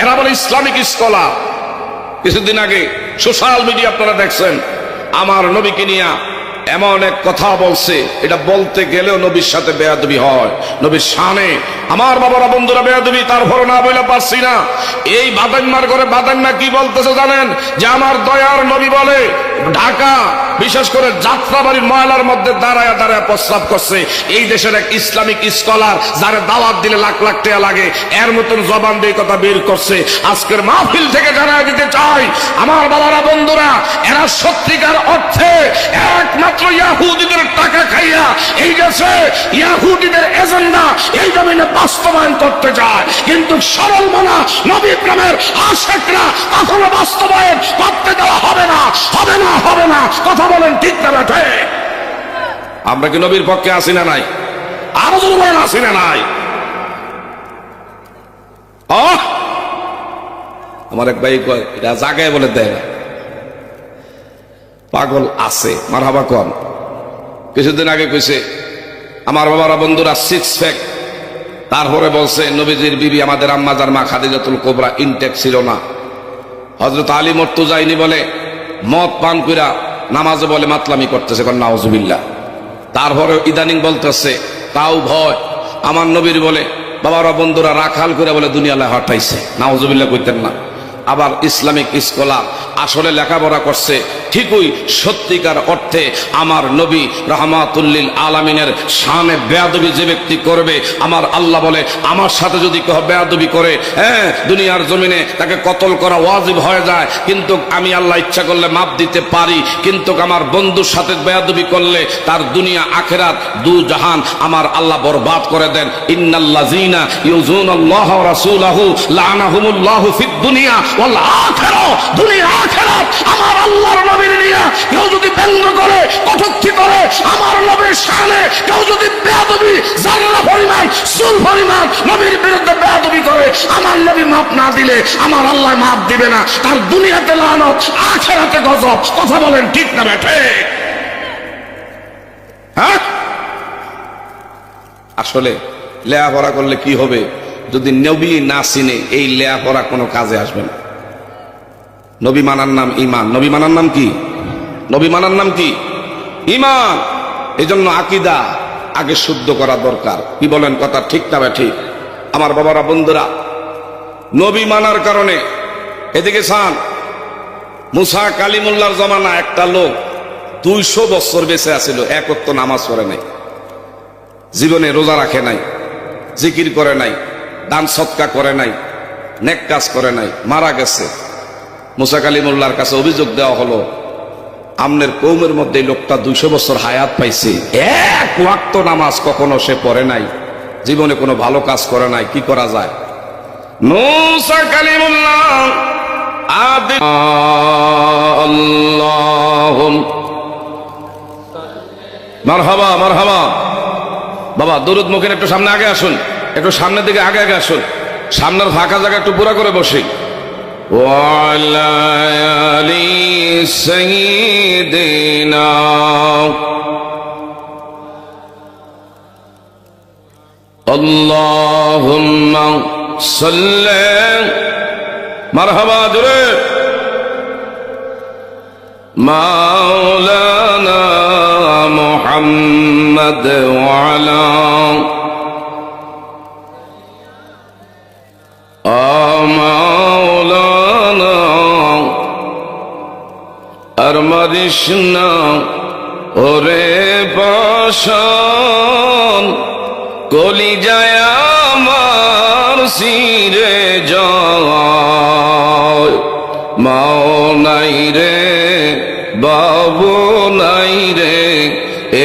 এরা বলে Islamic scholar. কিছুদিন আগে সোশ্যাল মিডিয়া আপনারা দেখছেন, আমার নবীকে নিয়ে এমন এক কথা বলছে, এটা বলতে গেলেও নবীর সাথে বেয়াদবি হয়, নবীর শানে। আমার বাবারা বন্ধুরা, বেয়াদবি তারপর না বলে পারছি না। এই বাদাইম্মার ঘরে বাদাইম্মা কি বলতেছে জানেন? যে আমার দয়ার নবী বলে ঢাকা বিশেষ করে যাত্রাবাড়ির ময়লার মধ্যে দাঁড়ায় দাঁড়ায় প্রস্রাব করছে। এই দেশের এক ইসলামিক স্কলার, যারা দাওয়াত দিলে লাখ লাখ টাকা লাগে, এর মতন জবান দিয়ে কথা বের করছে। আজকের মাহফিল থেকে জানাই দিতে চাই, আমার বাবারা বন্ধুরা, এরা সত্যিকার অর্থে একমাত্র ইয়াহুদীদের টাকা খাইয়া এই দেশে ইয়াহুদীদের এজেন্ডা এই জমিনে বাস্তবায়ন করতে চায়। কিন্তু সরল মনা নবী প্রেমের আশিকরা কখনো বাস্তবায়ন করতে দেওয়া হবে না, হবে না, হবে না। কথা বলেন ঠিক না বেঠে? আমরা কি নবীর পক্ষে আসি না নাই? আরো যদি বলেন আসি না নাই? আমার এক ভাই কয় এটা জায়গায় বলে দেয় না, পাগল আছে মারহাবা কন। কিছুদিন আগে কইছে আমার বাবারা বন্ধুরা 6 প্যাক, তারপরে বলছে নবীজির বিবি আমাদের আম্মাজান মা খাদিজাতুল কুবরা ইনটেক ছিল না। হযরত আলী মর্তুজাইনি বলে মদ পান কইরা নামাজে বলে মাতলামি করতেছে, কোন নাউজুবিল্লাহ। তারপরে ইদানিং বলতেছে তাও ভয়, আমার নবীর বলে বাবারা বন্ধুরা রাখাল করে বলে দুনিয়ায় হটাইছে, নাউজুবিল্লাহ কইতেন না। আবার ইসলামিক স্কলার আসলে লেখাপড়া করছে ঠিকই, সত্যিকার অর্থে আমার নবী রাহমাতুল্লিল আলামিনের শানে বেয়াদবি যে ব্যক্তি করবে, আমার আল্লাহ বলে আমার সাথে যদি কেউ বেয়াদবি করে, হ্যাঁ, দুনিয়ার জমিনে তাকে কতল করা ওয়াজিব হয়ে যায়, কিন্তু আমি আল্লাহ ইচ্ছা করলে মাপ দিতে পারি। কিন্তু আমার বন্ধুর সাথে বেয়াদবি করলে তার দুনিয়া আখিরাত দু জাহান আমার আল্লাহ বরবাদ করে দেন। ইন্নাল্লাযীনা ইউযুনাল্লাহা ওয়া রাসূলাহু লাআনাহুমুল্লাহু ফিদ দুনিয়া ওয়াল আখিরাহ, দুনিয়া আখিরাত আমার আল্লাহর নবীর নিয়ে কেউ যদি ব্যঙ্গ করে, কটূক্তি করে, আমার নবীর শানে কেউ যদি বেয়াদবি জাররা পরিমাণ চুল পরিমাণ নবীর বিরুদ্ধে বেয়াদবি করে, আমার নবী মাপ না দিলে আমার আল্লাহ মাপ দিবে না। তার দুনিয়াতে লানত, আখিরাতে গজব। কথা বলেন ঠিক না বেঠে? হ্যাঁ, আসলে লেখাপড়া করলে কি হবে? যদি নবী না চিনে এই লেখাপড়া কোনো কাজে আসবে না। নবী মানার নাম ঈমান। নবী মানার নাম কি? নবী মানার নাম কি? ঈমান। এই জন্য আকীদা আগে শুদ্ধ করা দরকার। কি বলেন? কথা ঠিক না ঠিক? আমার বাবারা বন্ধুরা, নবী মানার কারণে এদিকে সান মুসা কালিমুল্লাহর জমানা একটা লোক 200 বছর বেঁচে আছিল, এক ওয়াক্ত নামাজ পড়ে নাই, জীবনে রোজা রাখে নাই, জিকির করে নাই, দান সদকা করে নাই, নেক কাজ করে নাই, মারা গেছে। মুসা কালিমুল্লাহর কাছে অভিযোগ দেওয়া হলো, আমনের কওমের মধ্যে লোকটা 200 বছর হায়াত পাইছে, এক ওয়াক্ত নামাজ কখনো সে পড়ে নাই, জীবনে কোনো ভালো কাজ করে নাই, কি করা যায়? মুসা কালিমুল্লাহ মারহাবা মারহাবা। বাবা দরুদ মুখের একটু সামনে আগে আসুন, একটু সামনের দিকে আগে আগে আসুন, সামনের ফাঁকা জায়গা একটু পুরা করে বসি। ওয়ালা আলি সাইয়্যিদিনা আল্লাহুম্মা সাল্লি মারহাবা জোরে মাওলানা মুহাম্মদ ওয়া আলা মাওলানা আর মারিস না ওরে পাশান কলিজায় আমার সিরে যায়, মাও নাই রে বাবু নাই রে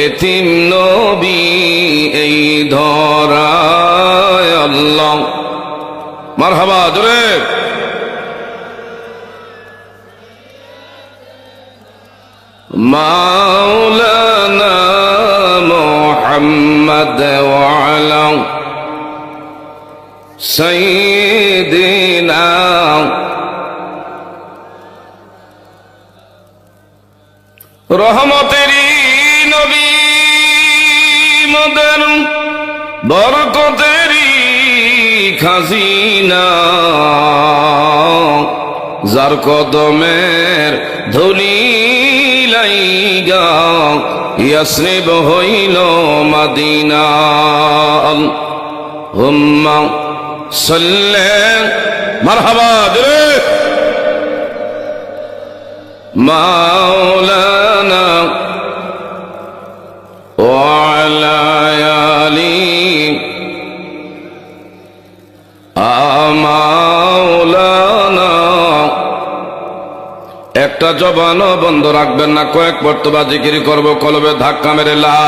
এতিম নবী এই ধরায়। আল্লাহ মারহাবা জোরে। মাওলানা মুহাম্মদ ওয়া আলা সাইয়্যিদিনা রহমতেরি নবী মদন বরকতেরি খাজিনা যার কদমের ধুলি লাইগা ইয়াসরিব হইল মদিনা হুম্মা সাল্লি মারহাবা দিলে মাওলানা ওয়া আলা আলি মাওলানা। একটা জবানও বন্ধ রাখবেন না, কয়েক মর্তবা জিকির করব, কলবে ধাক্কা মেরে লা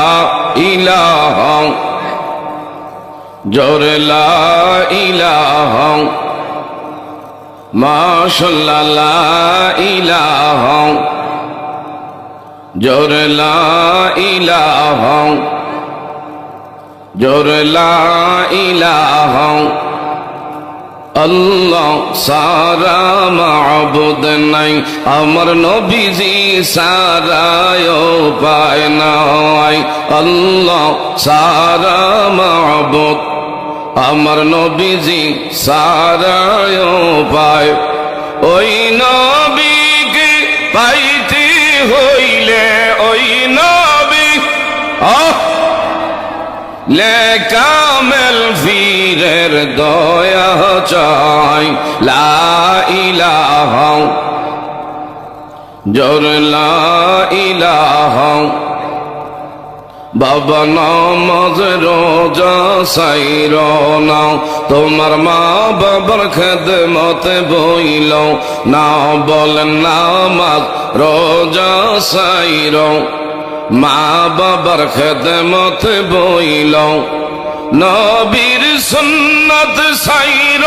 ইলাহা জোরে লা ইলাহা মাশাআল্লাহ লা ইলাহা জোরে লা ইলাহা জোরে লা ইলাহা আল্লাহ সারা মাবুদ নাই আমার নবীজি সারায় পায় নাই আল্লাহ সারা মাবুদ আমার নবীজি সারায় পায় ওই নবীকে পাইতে হইলে ওই নবী লে কামেল ফিরের দয়া চাই লা ইলাহা জোর লা ইলাহা বাবা নামাজ রোজা সাইর না তোমার মা বাবার খেদমতে বইল না বলেন নামাজ রোজা সাইর মা বাবার খেদমতে বইল নবীর সুন্নত সাইর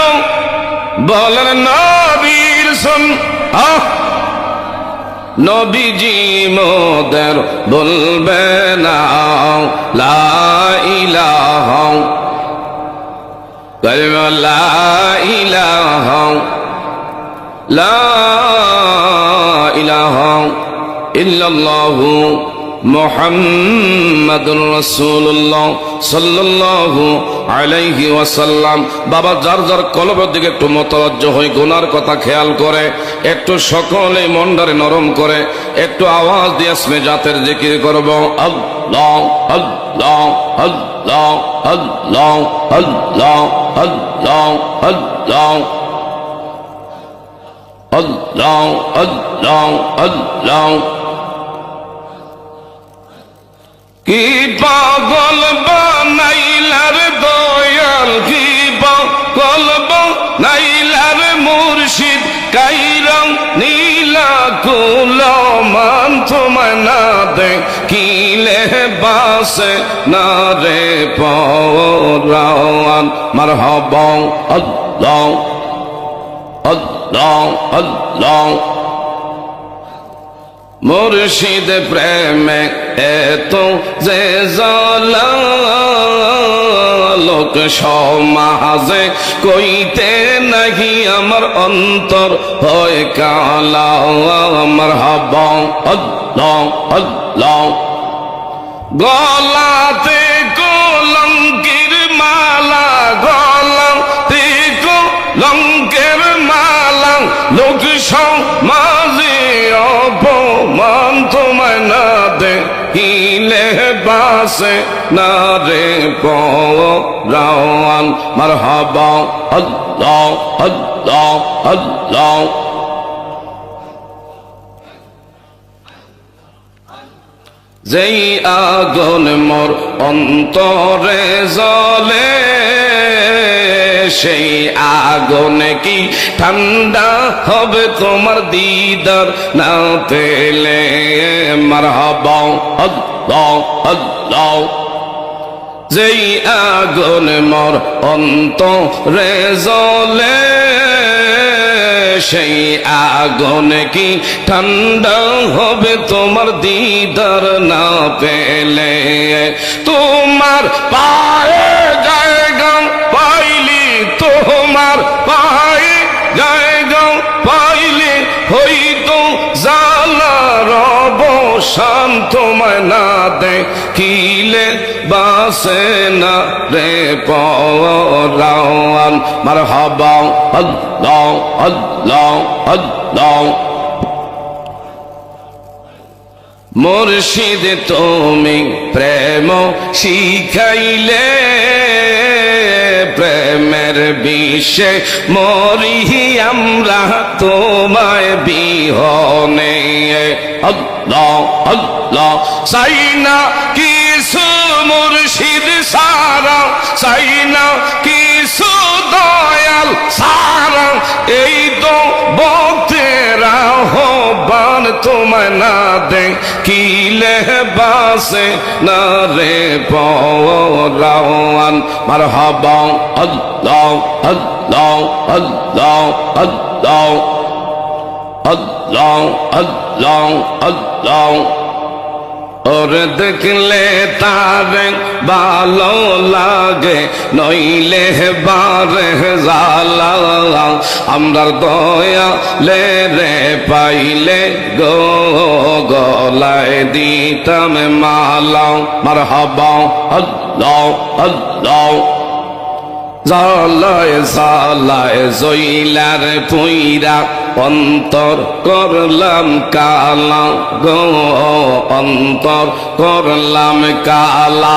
বলেন নবীর সুন্নাত নবীজি মোদের বলবে না লা ইলাহা কালিমা লা ইলাহা লা ইলাহা ইল্লাল্লাহু মুহাম্মাদুর রাসূলুল্লাহ সাল্লাল্লাহু আলাইহি ওয়াসাল্লাম। বাবা যার যার কলবের দিকে একটু মতওয়াজ্জহ হয়ে গুনার কথা খেয়াল করে একটু সকলে মনটারে নরম করে একটু আওয়াজ দিয়ে ইসমে জাতের জিকির করব আল্লাহ আল্লাহ আল্লাহ আল্লাহ আল্লাহ আল্লাহ আল্লাহ আল্লাহ আল্লাহ আল্লাহ। কি পাগল বানাইলার দয়াল কি পাগল বানাইলার মুর্শিদ কাইরং নীলা কুলমান তোমায় না দেখিলে বাসে না রে পরান মারহাবা আল্লাহ আল্লাহ আল্লাহ। মুর্শিদ প্রেমে এত যে জ্বালা লোক সমাজে কইতে নাহি আমার অন্তর হয় কালা মারহাবা আল্লাহ আল্লাহ। গলাতে কলঙ্কের মালা গলাতে কলঙ্কের মালা লোক সমাজে অপমান তোমায় না দেখিলে বাসে না রে পরান মারহাবা আল্লাহ আল্লাহ আল্লাহ। যেই আগুন মোর অন্তরে জ্বলে সেই আগুন কি ঠান্ডা হবে তোমার দিদার না পেলে মারহাবা আল্লাহ আল্লাহ। যেই আগুন মোর অন্তরে জ্বলে সেই আগুন কি ঠান্ডা হবে তোমার দিদার না পেলে তোমার পায়ে জায়গা পাইলি তোমার পায়ে জায়গা পাইলে হইতো জালার অবসান তোমার তোমায় না দেখিলে বাসে না রে পরাণ। মারহাবা আল্লাহ আল্লাহ আল্লাহ। মুর্শিদ তুমি প্রেম শিখাইলে, প্রেমের বিষে মরি আমরা তোমায় বিহনে। আল্লাহ আল্লাহ। চাই না কিছু মুর্শিদ সারা, চাই না কিছু দয়াল সারা, এই তো বক্তেরা হবান তোমায় না দেখিলে বাসে না রে পরাণ। মারহাবা আল্লাহ আল্লাহ আল্লাহ আল্লাহ আল্লাহ আল্লাহ আল্লাহ। ওরে দেখলে তারে ভালো লাগে, নইলে বারে জালা। আমরার দয়া লে রে পাইলে গো গলায় দিতাম মালা। মারহাবা আল্লাহ আল্লাহ। জালায় জালায় জইলার পুইরা অন্তর করলাম কালা গো, অন্তর করলাম কালা।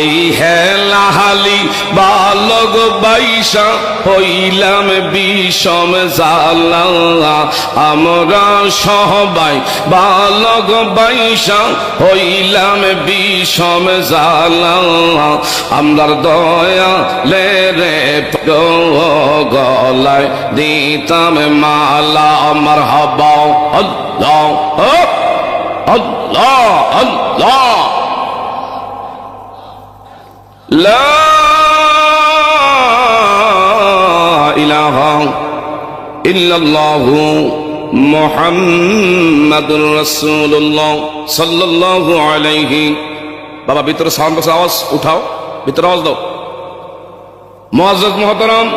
এই হেলাহালি বালক বাইশা হইলাম বিষম জালা। আমরা সবাই বালক বাইশা হইলাম বিষম জালা। আমরার দয়া লে রে গলায় দিতাম মালা। মারহাবা আল্লাহ আল্লাহ আল্লাহ। লা ইলাহা ইল্লাল্লাহু মুহাম্মাদুর রাসূলুল্লাহ সাল্লাল্লাহু আলাইহি। বাবা ভিতরে সাউন্ড বক্স আওয়াজ উঠাও, ভিতরে আওয়াজ দাও। মুআজ্জাজ মুহতারাম,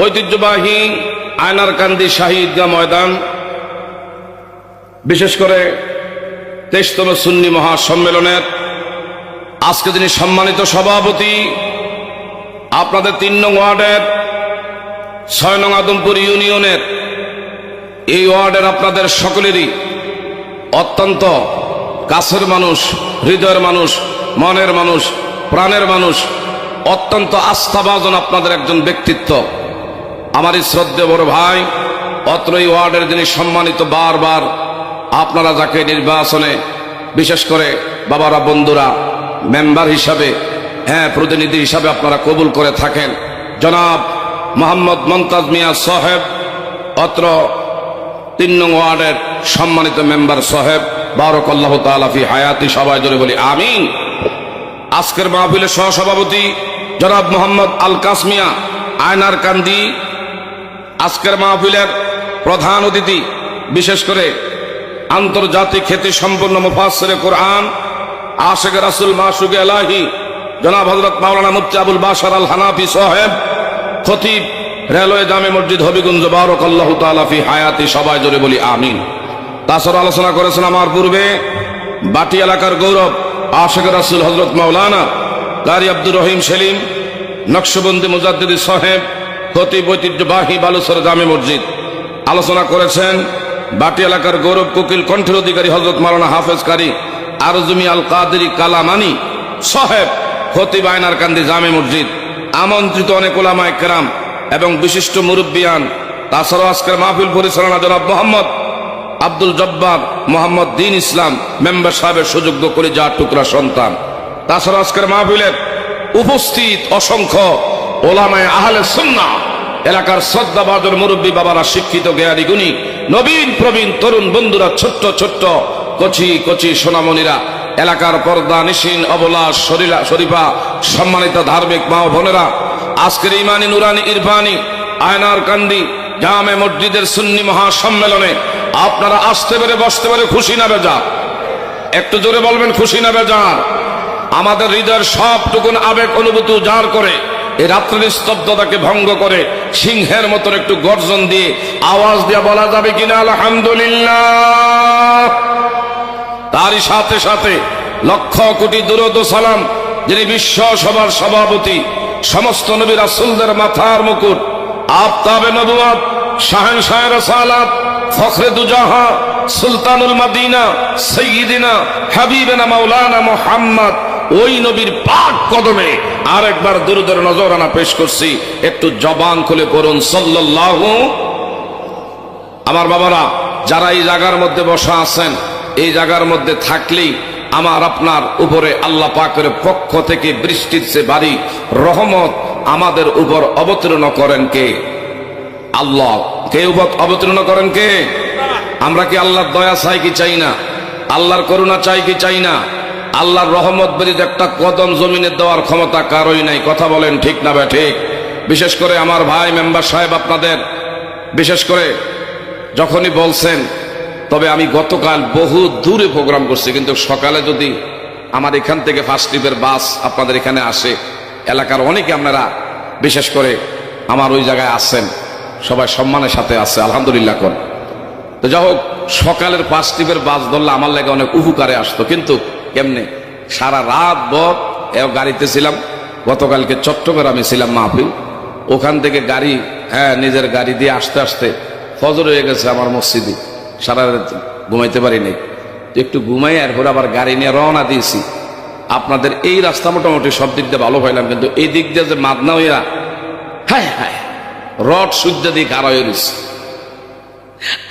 ঐতিহ্যবাহী আয়নারকান্দি শাহী ঈদগাহ ময়দান, বিশেষ করে 23তম সুন্নি মহাসম্মেলনের আজকে যিনি সম্মানিত সভাপতি, আপনাদের 3 নং ওয়ার্ডের 6 নং আদমপুর ইউনিয়নের এই ওয়ার্ডের আপনাদের সকলেরই অত্যন্ত কাছের মানুষ, হৃদয়ের মানুষ, মনের মানুষ, প্রাণের মানুষ, অত্যন্ত আস্থাভাজন আপনাদের একজন ব্যক্তিত্ব, আমার এই শ্রদ্ধেয় বড় ভাই, অত্র এই ওয়ার্ডের যিনি সম্মানিত, বারবার আপনারা যাকে নির্বাচনে বিশেষ করে বাবারা বন্ধুরা মেম্বার হিসাবে, প্রতিনিধি হিসাবে আপনারা কবুল করে থাকেন, জনাব মোহাম্মদ মমতাজ মিয়া সাহেব, অত্র 3 নং ওয়ার্ডের সম্মানিত মেম্বার সাহেব, বারাকাল্লাহু তাআলা ফি হায়াতি। সবাই জোরে বলি আমিন। আজকের মাহফিলের সহসভাপতি জনাব মোহাম্মদ আল কাসমিয়া আয়নারকান্দি, আজকের মাহফিলের প্রধান অতিথি, বিশেষ করে আন্তর্জাতিক খ্যাতি সম্পন্ন মুফাসসিরে কোরআন, আশিকে রাসূল মাশুকে ইলাহি জনাব হযরত মাওলানা মুফতি আবুল বাশার আল হানাফি সাহেব, খতিব রেলওয়ে জামে মসজিদ হবিগঞ্জ, বারাকাল্লাহু তাআলা ফি হায়াতি। সবাই জোরে বলি আমিন। তাছাড়া আলোচনা করেছেন আমার পূর্বে বাটি এলাকার গৌরব আশিকে রাসূল হযরত মাওলানা কারি আব্দুর রহিম সেলিম নকশবন্দি মুজাদ্দিদি সাহেব, খতিব ঐতিহ্যবাহী বালুচর জামে মসজিদ। আলোচনা করেছেন বাটি এলাকার গৌরব কোকিল কণ্ঠের অধিকারী হযরত মাওলানা হাফেজ কারি আরজুমি আল কাদেরি কালামানি সাহেব, খতিব আয়নারকান্দি জামে মসজিদ। আমন্ত্রিত অনেক উলামায়ে কেরাম এবং বিশিষ্ট মুরব্বিয়ান, তাছাড়াও আজকের মাহফিল পরিচালনা জনাব মোহাম্মদ আব্দুল জব্বার মোহাম্মদ দ্বীন ইসলাম মেম্বার সাহেবের সুযোগ্য কলিজার টুকরা সন্তান। তাছাড়া আজকের মাহফিলের উপস্থিত অসংখ্য ওলামায়ে আহলে সুন্নাহ, এলাকার শ্রদ্ধাভাজন মুরব্বী বাবারা, শিক্ষিত জ্ঞানী গুণী, নবীন প্রবীণ তরুণ বন্ধুরা, ছোট্ট ছোট্ট কচি কচি সোনামণিরা, এলাকার পর্দা নিশিন অবলা শরীফা সম্মানিত ধার্মিক মা ও বোনেরা, আজকের ইমানি নুরানি ইরফানি আয়নারকান্দি জামে মসজিদের সুন্নি মহাসম্মেলনে আপনারা আসতে পেরে বসতে পেরে খুশি না বেজার? একটু জোরে বলবেন খুশি না বেজার? আমাদের হৃদয়ের সবটুকুন আবেগ অনুভূতি উজাড় করে এই রাত্রির স্তব্ধতাকে ভঙ্গ করে সিংহের মতন একটু গর্জন দিয়ে আওয়াজ দিয়ে বলা যাবে কিনা আলহামদুলিল্লাহ? তারই সাথে সাথে লক্ষ কোটি দুরূদ ও সালাম যিনি বিশ্ব সভার সভাপতি, সমস্ত নবী রাসূলদের মাথার মুকুট, আফতাবে নবুয়ত, শাহেনশাহে রাসালাত, ফখরে দুজাহা, সুলতানুল মদিনা, সাইয়্যিদিনা হাবিবানা মাওলানা মুহাম্মদ, ওই নবীর পাক কদমে আরেকবার দুরূদের নজরানা পেশ করছি। একটু জবান খুলে পড়ুন সাল্লাল্লাহু। আমার বাবারা, যারা এই জায়গার মধ্যে বসা আছেন, এই জায়গার মধ্যে থাকলেই আমার আপনার উপরে আল্লাহ পাকের পক্ষ থেকে বৃষ্টির চেয়ে ভারী রহমত আমাদের উপর অবতীর্ণ করেন কে? আল্লাহ। কে অবতীর্ণ করেন কে? আমরা কি আল্লাহর দয়া চাই কি চাই না? আল্লাহর করুণা চাই কি চাই না? আল্লাহর রহমত ব্যতীত একটা কদম জমিনে দেওয়ার ক্ষমতা কারোই নাই। কথা বলেন ঠিক না বে ঠিক? বিশেষ করে আমার ভাই মেম্বার সাহেব, আপনাদের বিশেষ করে যখনই বলছেন, তবে আমি গতকাল বহু দূরে প্রোগ্রাম করছি, কিন্তু সকালে যদি আমার এখান থেকে ফার্স্ট ট্রিপের বাস আপনাদের এখানে আসে, এলাকার অনেকে আপনারা বিশেষ করে আমার ওই জায়গায় আসছেন, সবাই সম্মানের সাথে আছে, আলহামদুলিল্লাহ কর। তো যাই হোক, সকালের ফার্স্ট ট্রিপের বাস ধরলে আমার লাগে অনেক উপকারে আসতো, কিন্তু কেমনে সারা রাত ভর গাড়িতে ছিলাম। গতকালকে চট্টগ্রামে ছিলাম মাহফিল, ওখান থেকে গাড়ি নিজের গাড়ি দিয়ে আসতে আসতে ফজর হয়ে গেছে আমার মসজিদে, সারা রাত ঘুমাইতে পারিনি। একটু ঘুমাই এরপর আবার গাড়ি নিয়ে রওনা দিয়েছি। আপনাদের এই রাস্তা মোটামুটি সব দিক দিয়ে ভালো পাইলাম, কিন্তু এই দিক দিয়ে যে মাদনা হইয়া হায় হায় রড সূর্য দিয়ে গাড়া হয়ে গেছে।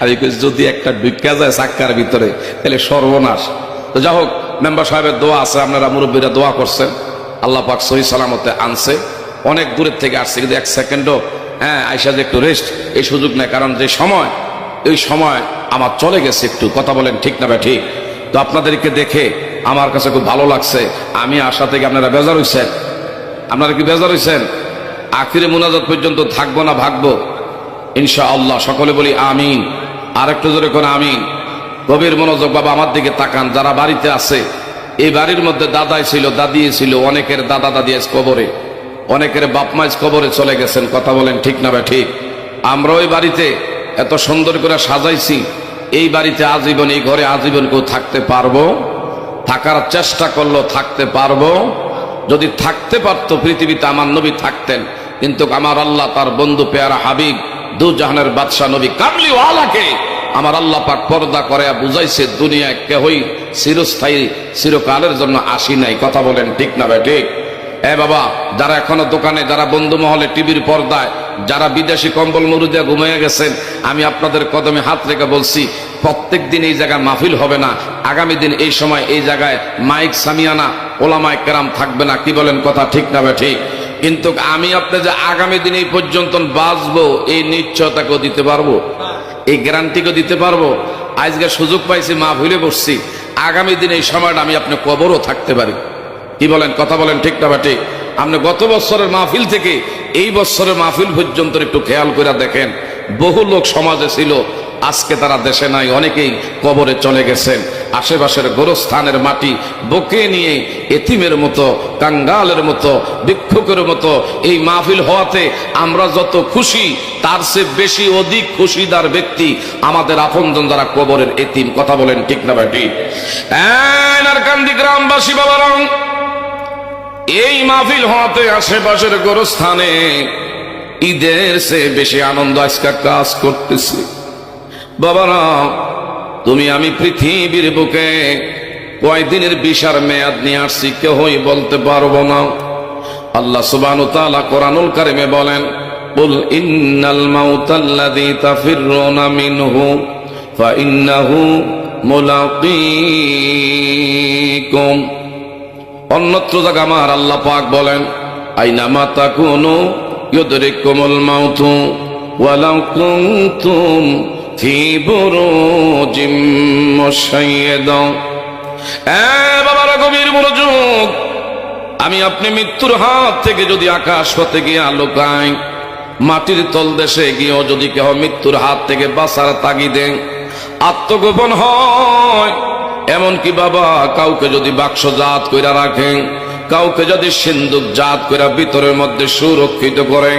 আর যদি একটা ঢুকা যায় চাক্কার ভিতরে তাহলে সর্বনাশ। তো যাই হোক, মেম্বার সাহেবের দোয়া আছে, আপনারা মুরব্বীরা দোয়া করছেন, আল্লাহ পাক সহি সালামতে আনছে। অনেক দূরের থেকে আসছে, কিন্তু এক সেকেন্ডও আইসা যে একটু রেস্ট এই সুযোগ নেই, কারণ যে সময় এই সময় আমার চলে গেছে একটু। কথা বলেন ঠিক না ভাই ঠিক? তো আপনাদেরকে দেখে আমার কাছে খুব ভালো লাগছে। আমি আশা থেকে আপনারা বেজার হইছেন? আপনারা কি বেজার হইছেন? আখিরে মুনাজাত পর্যন্ত থাকবো না ভাগবো ইনশাআল্লাহ? সকলে বলি আমিন। আর একটু জোরে করে আমিন। গভীর মনোযোগ বাবা, আমার দিকে তাকান। যারা বাড়িতে আছে, এই বাড়ির মধ্যে দাদাই ছিল, দাদি ছিল, অনেকের দাদা দাদি আজ কবরে, অনেকের বাপ মা কবরে চলে গেছেন। কথা বলেন ঠিক না ভাই ঠিক? আমরা ওই বাড়িতে এত সুন্দর করে সাজাইছি, এই বাড়িতে আজীবন, এই ঘরে আজীবন কেউ থাকতে পারবো? থাকার চেষ্টা করলো থাকতে পারবো? যদি থাকতে পারতো পৃথিবীতে আমার নবী থাকতেন, কিন্তু আমার আল্লাহ তার বন্ধু পেয়ারা হাবিব দু জাহানের বাদশাহ নবী কামলিওয়ালাকে আমার আল্লাহ পাক পর্দা করে বুঝাইছে, দুনিয়ায় কেহই চিরস্থায়ী চিরকালের জন্য আসি নাই। কথা বলেন ঠিক না ভাই ঠিক? বাবা, যারা এখনো দোকানে, যারা বন্ধু মহলে, টিভির পর্দায়, যারা বিদেশি কম্বল মুরুদিয়া ঘুমিয়ে গেছেন, আমি আপনাদের কদমে হাত রেখে বলছি, প্রত্যেক দিন এই জায়গায় মাহফিল হবে না। আগামী দিন এই সময় এই জায়গায় মাইক সামিয়ানা ওলামায়ে কেরাম থাকবে না। কি বলেন? কথা ঠিক না ভাই ঠিক? কিন্তু আমি আপনি যে আগামী দিন এই পর্যন্ত বাঁচবো, এই নিশ্চয়তাকেও দিতে পারবো, এই গ্যারান্টিকেও দিতে পারবো। আজকে সুযোগ পাইছি, মাহফিলে বসছি, আগামী দিন এই সময়টা আমি আপনি কবরও থাকতে পারি। কি বলেন? কথা বলেন ঠিক না ঠিক? আপনি গত বছরের মাহফিল থেকে এই বছরের মাহফিল পর্যন্ত একটু খেয়াল করে দেখেন, বহু লোক সমাজে ছিল, আজকে তারা দেশে নাই, অনেকেই কবরে চলে গেছেন। আশেপাশের গোরস্থানের মাটি বকে নিয়ে এতিমের মতো, কাঙ্গালের মতো, ভিক্ষুকের মতো এই মাহফিল হওয়াতে আমরা যত খুশি, তার চেয়ে বেশি অধিক খুশিদার ব্যক্তি আমাদের আপনজন যারা কবরের এতিম। কথা বলেন ঠিক না ভাই ঠিক? নারকান্দি গ্রামবাসী বাবারা, এই মাহফিল হওয়াতে আশেপাশের গোরস্থানে ঈদের চেয়ে বেশি আনন্দ আজকে কাজ করতেছি। বাবারা, তুমি আমি পৃথিবীর বুকে কয়দিনের বিশার মেয়াদ নিয়ে আসছি কেউই বলতে পারবো না। আল্লাহ সুবহানাহু ওয়া তাআলা কোরআনুল কারীমে বলেন, কুল ইন্নাল মাউতাল্লাযী তাফিররুনা মিনহু ফাইন্নাহু মুলাকীকুম। অন্যত্র জায়গা আমার আল্লাহ পাক বলেন, আইনামা তাকুনু ইউদরিকুমুল মাউতু ওয়ালাউ কুনতুম ফি বুরুজিম মুশাইয়্যাদা। বাবারা, গভীর মনোযোগ। আমি আপনি মৃত্যুর হাত থেকে যদি আকাশ পথে গিয়ে লুকাই, মাটির তল দেশে গিয়েও যদি কেউ মৃত্যুর হাত থেকে বাঁচার তাগিদে আত্মগোপন হয়, এমনকি বাবা কাউকে যদি বাক্স জাত কইরা রাখেন, কাউকে যদি সিন্দুক জাত কইরা ভিতরের মধ্যে সুরক্ষিত করে,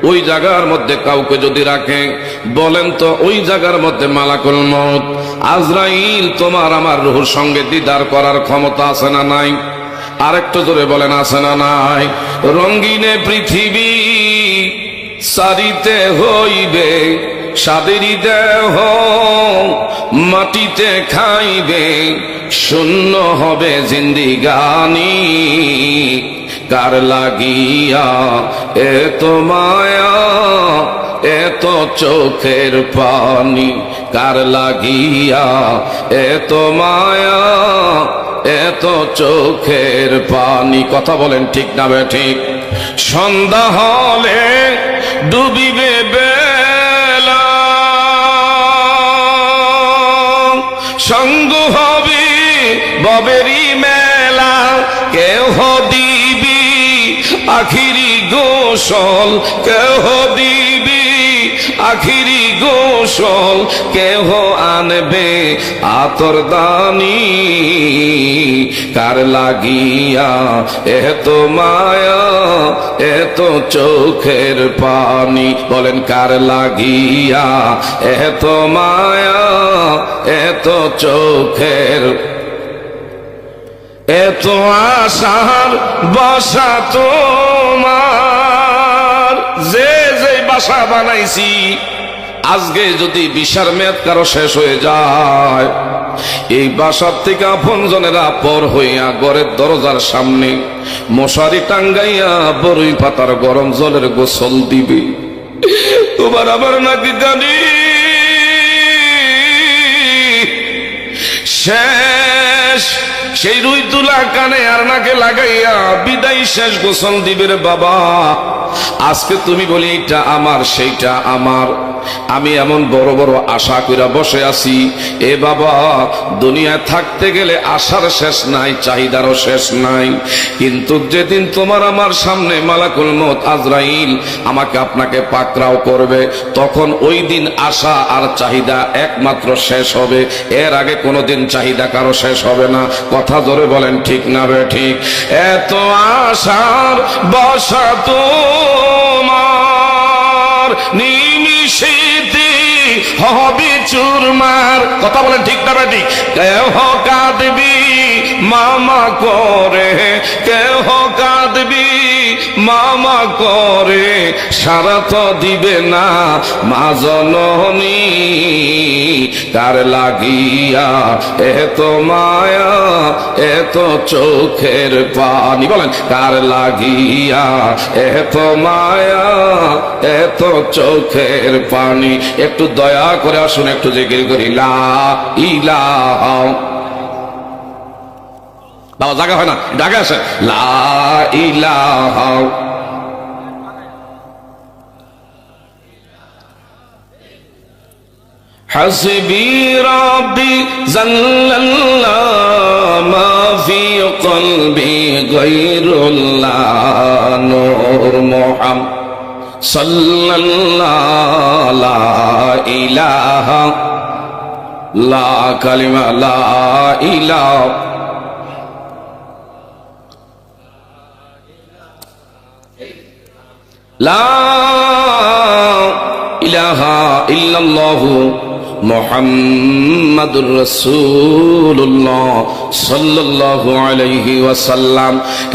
ওই জায়গার মধ্যে কাউকে যদি রাখে, বলেন তো ওই জায়গার মধ্যে মালাকুল মউত আজরাইল তোমার আমার রূহের সঙ্গে দিদার করার ক্ষমতা আছে না নাই? আরেকটু জোরে বলেন আছে না নাই? রঙ্গিনে পৃথিবী সারিতে হইবে, সাদেরই দেহ মাটিতে খাইবে, শূন্য হবে জিন্দিগানি, কার লাগিয়া এত মায়া এত চোখের পানি, কার লাগিয়া এত মায়া এত চোখের পানি। কথা বলেন ঠিক না বেঠিক? সন্ধ্যা হলে ডুবিবে বেলা, সঙ্গ হবে ববেরি মেলা, কেহ দিবি আখিরি গোসল, কেহ দিবি আখিরি গোসল, কেহ আনবে আতর দানি, কার লাগিয়া এত মায়া এত চোখের পানি, বলেন কার লাগিয়া এত মায়া এত চোখের, এত আশার বাসা তোমার, যে যে বাসা বানাইছি আজকে যদি বিশার মেয়াদ কারো শেষ হয়ে যায়, এই বাসার থেকে আপন জনেরা পর হইয়া ঘরের দরজার সামনে মশারি টাঙ্গাইয়া বরই পাতার গরম জলের গোসল দিবে। তোমার আবার নাকি জানি শেষ, সেই রুই তুলা কানে আর নাকে লাগাইয়া বিদায় শেষ গোসল দিবে রে বাবা। আজকে তুমি বলি এইটা আমার সেইটা আমার, আমি এমন বড় বড় আশা কইরা বসে আছি। এ বাবা, দুনিয়ায় থাকতে গেলে আশার শেষ নাই, চাহিদারও শেষ নাই, কিন্তু যেদিন তোমার আমার সামনে মালাকুল মউত আজরাইল আমাকে আপনাকে পাকড়াও করবে, তখন ওই দিন আশা আর চাহিদা একমাত্র শেষ হবে, এর আগে কোনোদিন চাহিদা কারো শেষ হবে না। কথা জোরে বলেন ঠিক না বে ঠিক? এত আশার বাসা তোমার নিমিষেতে হবে চুরমার। কথা বলেন ঠিক না বে ঠিক? কেহ কাঁদবি মামা করে, কেহ কাঁদবি মামা করে, সারা তো দিবে না মা জননী, কার লাগিয়া এত মায়া এত চোখের পানি, বলেন কার লাগিয়া এত মায়া এত চোখের পানি। একটু দয়া করে আসুন, একটু জিকির করি লা ইলাহা। বাবা জায়গা হয় না, জায়গা আছে লা ইলাহা হাসবি রাব্বি জাল্লাল্লাহ মা ফি কলবি গায়রুল্লাহ নূর মুহাম্মদ সাল্লাল্লাহু লা ইলাহা লা কালিমা লা ইলাহা লা ইলাহা ইল্লাল্লাহু মুহাম্মাদুর রাসূলুল্লাহ সাল্লাল্লাহু আলাইহি ওয়াসাল্লাম।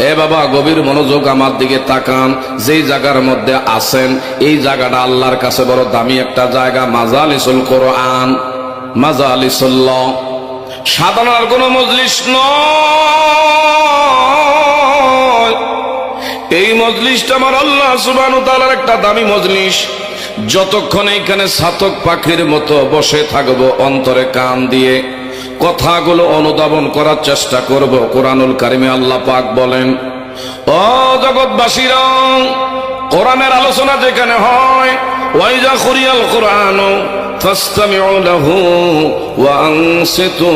এ বাবা, গভীর মনোযোগ আমার দিকে তাকান। যেই জায়গার মধ্যে আছেন এই জায়গাটা আল্লাহর কাছে বড় দামি একটা জায়গা, মাজালিসুল কোরআন, মাজালিসুল্লাহ। সাধারণ কোনো মজলিস নয়, এই মজলিসটা আমার আল্লাহ সুবহানাহু ওয়া তাআলার একটা দামি মজলিস। যতক্ষণ এইখানে ছাতক পাখির মতো বসে থাকবো, অন্তরে কান দিয়ে কথাগুলো অনুধাবন করার চেষ্টা করব। কোরআনুল কারিমে আল্লাহ পাক বলেন, ও জগৎবাসীরা, কোরআনের আলোচনা যেখানে হয়, ওয়াইজা খুরিয়াল কোরআনু ফাসতামিউ লাহু ওয়া আনসিতু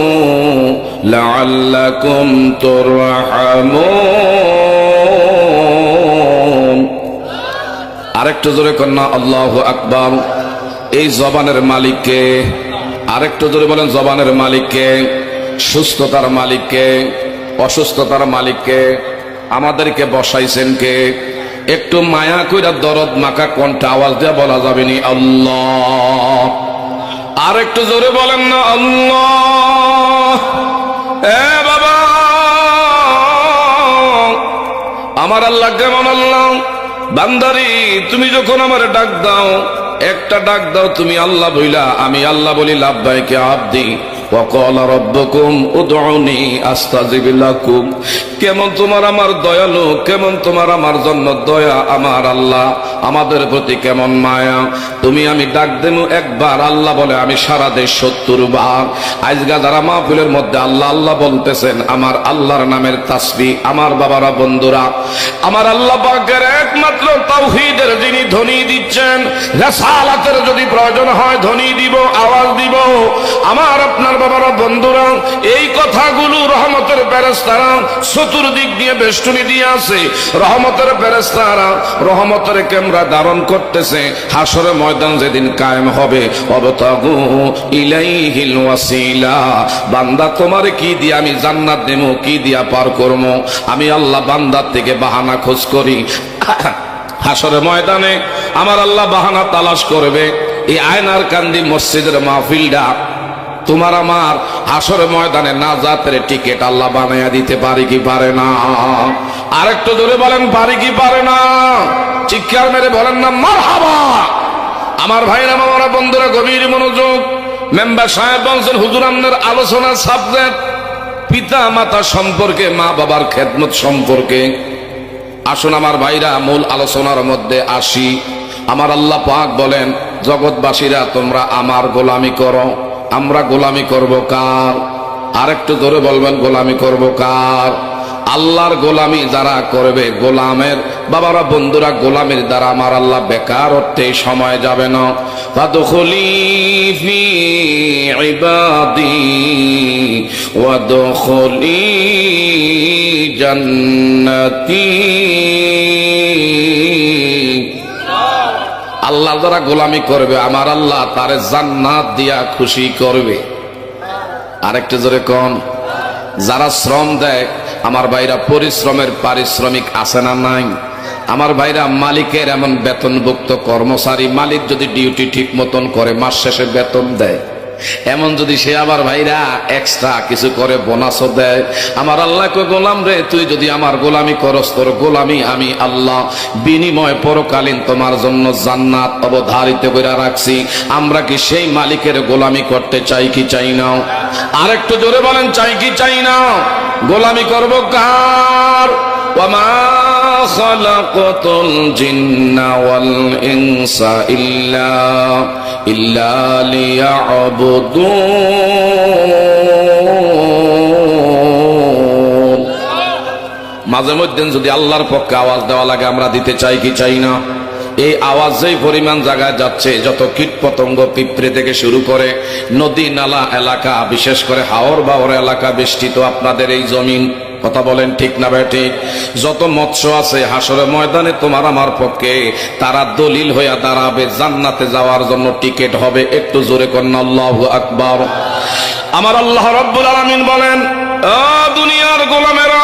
লাআল্লাকুম তুরহামুন। আরেকটু জোরে কন্যা আল্লাহু আকবার। এই জবানের মালিককে আরেকটু জোরে বলেন, জবানের মালিককে, সুস্থতার মালিককে, অসুস্থতার মালিককে, আমাদেরকে বসাইছেন কে? একটু মায়া কইরা দরদ মাখা কণ্ঠে আওয়াজ দিয়ে বলা যাবে নি আল্লাহ? আর একটু জোরে বলেন না আল্লাহ। এ বাবা, আমার আল্লাহ কেমন আল্লাহ? বান্দারি, তুমি যখন আমার ডাক দাও, একটা ডাক দাও তুমি আল্লাহ বইলা, আমি আল্লাহ বলি লাব্বাইকে আবদি ওয়াকাল রাব্বুকুম উদউনি আস্তাজিব লাকুম। কেমন তোমার আমার দয়ালু, কেমন তোমার আমার জন্য দয়া আমার আল্লাহ, আমাদের প্রতি কেমন মায়া। তুমি আমি ডাক দেবো একবার, আল্লাহ বলে আমি সারা দেশ 70 বার। আজকে যারা মাহফিলের মধ্যে আল্লাহ আল্লাহ বলতেছেন, আমার আল্লাহর নামের তাসবিহ, আমার বাবারা বন্ধুরা, আমার আল্লাহ পাকের একমাত্র তাওহীদের যিনি ধ্বনি দিচ্ছেন, রিসালাতের যদি প্রয়োজন হয় ধ্বনি দিব, আওয়াজ দিব। আমার আপনার বাবারা বন্ধুরা, এই কথাগুলো রহমতের ফেরেশতারা চতুর্দিক দিয়ে বেষ্টনী দিয়ে আছে। রহমতের ফেরেশতারা রহমতের ক্যামেরা ধারণ করতেছে। হাসরের ময়দান যেদিন কায়েম হবে, অবতাগু ইলাইহিল ওয়াসিলা, বান্দা তোমার কি দিয়ে আমি জান্নাত দেব, কি দিয়া পার করব? আমি আল্লাহ বান্দার থেকে বাহানা খোঁজ করি। হাসরের ময়দানে আমার আল্লাহ বাহানা তালাশ করবে। এই আয়নার কান্দি মসজিদের মাহফিলটা তোমার আমার হাসরের ময়দানে নাজাতের টিকিট আল্লাহ বানাইয়া দিতে পারে কি পারে না? আরেকটু ধরে বলেন পারে কি পারে না? চিৎকার মেরে বলেন না মারহাবা। আমার ভাইরা মামারা বন্ধুরা গভীর মনোযোগ। মেম্বার সাহেব বলছেন হুজুর আপনার আলোচনার সাবজেক্ট পিতা মাতা সম্পর্কে, মা বাবার খেদমত সম্পর্কে। আসুন আমার ভাইরা মূল আলোচনার মধ্যে আসি। আমার আল্লাহ পাক বলেন, জগৎবাসীরা তোমরা আমার গোলামি করো। আমরা গোলামি করব কার? আরেকটু ধরে বলবেন গোলামি করব কার? আল্লাহর গোলামি যারা করবে, গোলামের বাবারা বন্ধুরা, গোলামের দ্বারা আমার আল্লাহ বেকারত্বে সময় যাবে না। ফাদখুলি ফি ইবাদি ওয়াদখুলি জান্নাতি। আল্লাহ যারা গোলামি করবে, আমার আল্লাহ তারে জান্নাত দিয়া খুশি করবে। আরেকটু জোরে কোন? যারা শ্রম দেয়, আমার ভাইরা পরিশ্রমের পারিশ্রমিক আছে না নাই? আমার ভাইরা মালিকের এমন বেতনভুক্ত কর্মচারী, মালিক যদি ডিউটি ঠিক মতন করে মাস শেষে বেতন দেয়, এমন যদি সে আবার ভাইরা এক্সট্রা কিছু করে বোনাসও দেয়। আমার আল্লাহ কো গোলাম রে, তুই যদি আমার গোলামি করস, তোর গোলামি আমি আল্লাহ বিনিময় পরকালীন তোমার জন্য জান্নাত অবধারিত করে রাখছি। আমরা কি সেই মালিকের গোলামি করতে চাই কি চাই না? আরেকটু জোরে বলেন চাই কি চাই না? গোলামি করব কার? ওয়ামা খালাকাতুল জিন্না ওয়াল ইনসা ইল্লা লিয়াবুদুন। মাঝে মধ্যে যদি আল্লাহর পক্ষে আওয়াজ দেওয়া লাগে, আমরা দিতে চাই কি চাই না? এই আওয়াজ যেই পরিমাণ জায়গায় যাচ্ছে, যত কীট পতঙ্গ পিঁপড়ে থেকে শুরু করে নদী নালা এলাকা, বিশেষ করে হাওর বাওর এলাকা বেষ্টিত আপনাদের এই জমিন, কথা বলেন ঠিক না বেঠিক? যত মৎস্য আছে, হাসরের ময়দানে তোমার আমার পক্ষে তারা দলিল হইয়া দাঁড়াবে, জান্নাতে যাওয়ার জন্য টিকিট হবে। একটু জোরে করেন আল্লাহু আকবার। আমার আল্লাহ রাব্বুল আলামিন বলেন, দুনিয়ার গোলামেরা,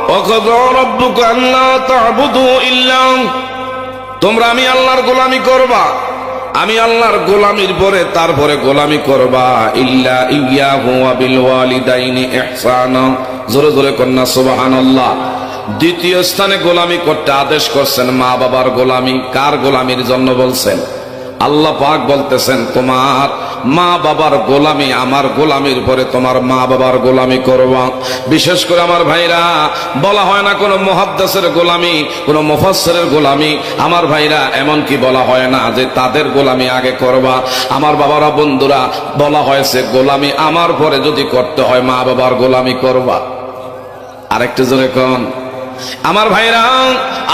ওয়াকাযা রাব্বুকা আল্লা তা'বুদু ইল্লা, তোমরা আমি আল্লাহর গোলামি করবা। আমি আল্লাহর গোলামির পরে তারপরে গোলামি করবা ইল্লা ইয়াহু ওয়া বিল ওয়ালিদাইনি ইহসানা। জোরে জোরে কন্যা সুবহানাল্লাহ। দ্বিতীয় স্থানে গোলামি করতে আদেশ করছেন মা বাবার গোলামি। কার গোলামির জন্য বলছেন? আল্লাহ পাক বলতেছেন তোমার মা বাবার গোলামি, আমার গোলামির পরে তোমার মা বাবার গোলামি করবা। বিশেষ করে আমার ভাইরা, বলা হয় না কোনো মুহাদ্দিসের গোলামি, কোনো মুফাসসিরের গোলামি। আমার ভাইরা, এমন কি বলা হয় না যে তাদের গোলামি আগে করবা? আমার বাবারা বন্ধুরা, বলা হয়েছে গোলামি আমার পরে যদি করতে হয়, মা বাবার গোলামি করবা। আরেকটু জোরে কোন? আমার ভাইরা,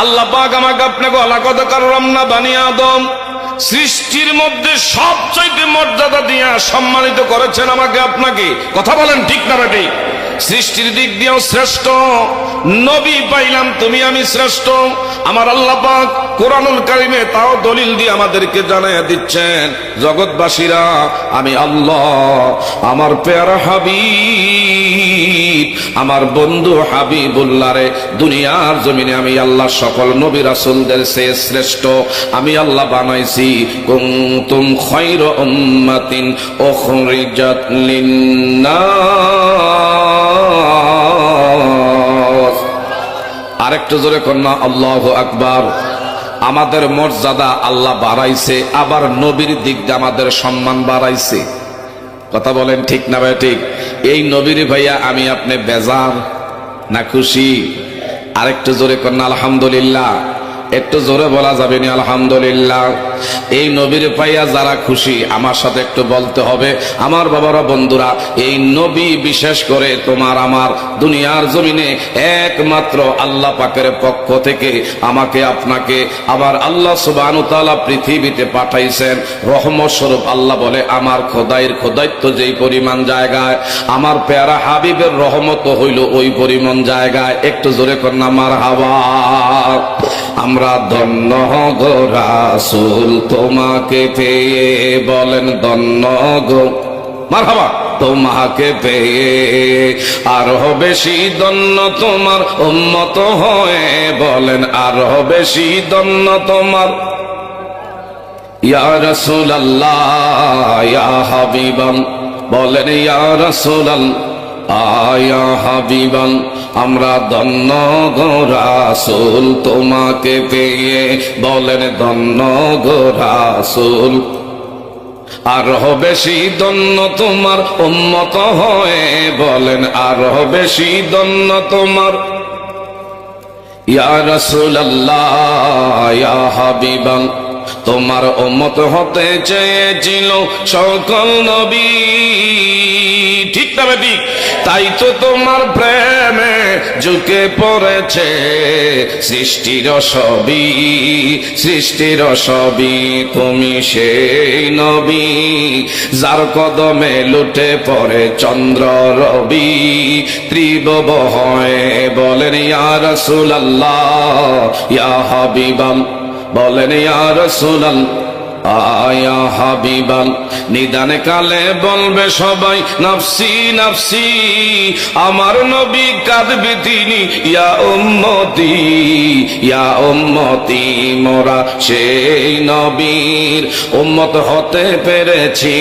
আল্লাহ পাক আমাকে আপনাকে আলাকাত কাররামনা বানি আদম, সৃষ্টির মধ্যে সবচাইতে মর্যাদা দিয়া সম্মানিত করেছেন আমাকে আপনাকে। কথা বলেন ঠিক না বেটি? সৃষ্টির দিক দিয়েও শ্রেষ্ঠ, নবী পাইলাম তুমি আমি শ্রেষ্ঠ। আমার আল্লাহ পাক কোরআনুল কারিমে তাও দলিল দিয়ে আমাদেরকে জানাইয়া দিচ্ছেন, জগৎবাসীরা আমি আল্লাহ আমার পেয়ারা হাবিব, আমার বন্ধু হাবিবুল্লাহ রে দুনিয়ার জমিনে আমি আল্লাহ সকল নবী রাসূলদের চেয়ে শ্রেষ্ঠ আমি আল্লাহ বানাইছি। কুনতুম খায়রা উম্মাতিন উখরিজাত লিন্নাস। আরেকটু জোরে কন্যা আল্লাহু আকবার। আমাদের মর্যাদা আল্লাহ বাড়াইছে, আবার নবীর দিক দিয়ে আমাদের সম্মান বাড়াইছে। কথা বলেন ঠিক না ভাই? ঠিক। এই নবীর ভাইয়া আমি আপনি বেজার না খুশি? আরেকটু জোরে কন্যা আলহামদুলিল্লাহ। একটু জোরে বলা যাবে না আলহামদুলিল্লাহ? এই নবীর পাইয়া যারা খুশি আমার সাথে একটু বলতে হবে, আমার বাবারা বন্ধুরা, এই নবী বিশেষ করে তোমার আমার দুনিয়ার জমিনে একমাত্র আল্লাহ পাকের পক্ষ থেকে আমাকে আপনাকে আবার আল্লাহ সুবহানাহু ওয়া তাআলা পৃথিবীতে পাঠাইছেন রহমত স্বরূপ। আল্লাহ বলে আমার খোদাইয়ের খোদাইত্ব যেই পরিমাণ জায়গায়, আমার পেয়ারা হাবিবের রহমত হইল ওই পরিমাণ জায়গায়। একটু জোরে কন্যা মারহাবা। আমরা ধন্য গো রাসূল তোমাকে পেয়ে, বলেন ধন্য গো মারহাবা তোমাকে পেয়ে, আরো বেশি ধন্য তোমার উম্মত হয়ে, বলেন আরো বেশি ধন্য তোমার। ইয়া রাসূলুল্লাহ ইয়া হাবিবান, বলেন ইয়া রাসূলুল্লাহ আয়া হাবিবান, আমরা ধন্য গো রাসূল তোমাকে পেয়ে, বলেন ধন্য গো রাসূল। আরো বেশি ধন্য তোমার উম্মত হয়ে, বলেন আরো বেশি ধন্য তোমার। ইয়া রাসূলুল্লাহ ইয়া হাবিবান, তোমার উম্মত হতে চেয়েছিল সকল নবী। ঠিক না ঠিক? তাই তো তোমার প্রেমে ঝুঁকে পড়েছে সৃষ্টির সবই, সৃষ্টির সবই। তুমি সেই নবী যার কদমে লুটে পড়ে চন্দ্র রবি ত্রিভুব হয়, বলেন ইয়া রাসূলুল্লাহ ইয়া হাবিবান, বলেন ইয়া রাসূলুল্লাহ আয়া হাবিবান। নিদানে কালে বলবে সবাই নাফসি নাফসি, আমার নবী কাঁদবে তিনি ইয়া উম্মতি ইয়া উম্মতি। মোরা সেই নবীর উম্মত হতে পেরেছি,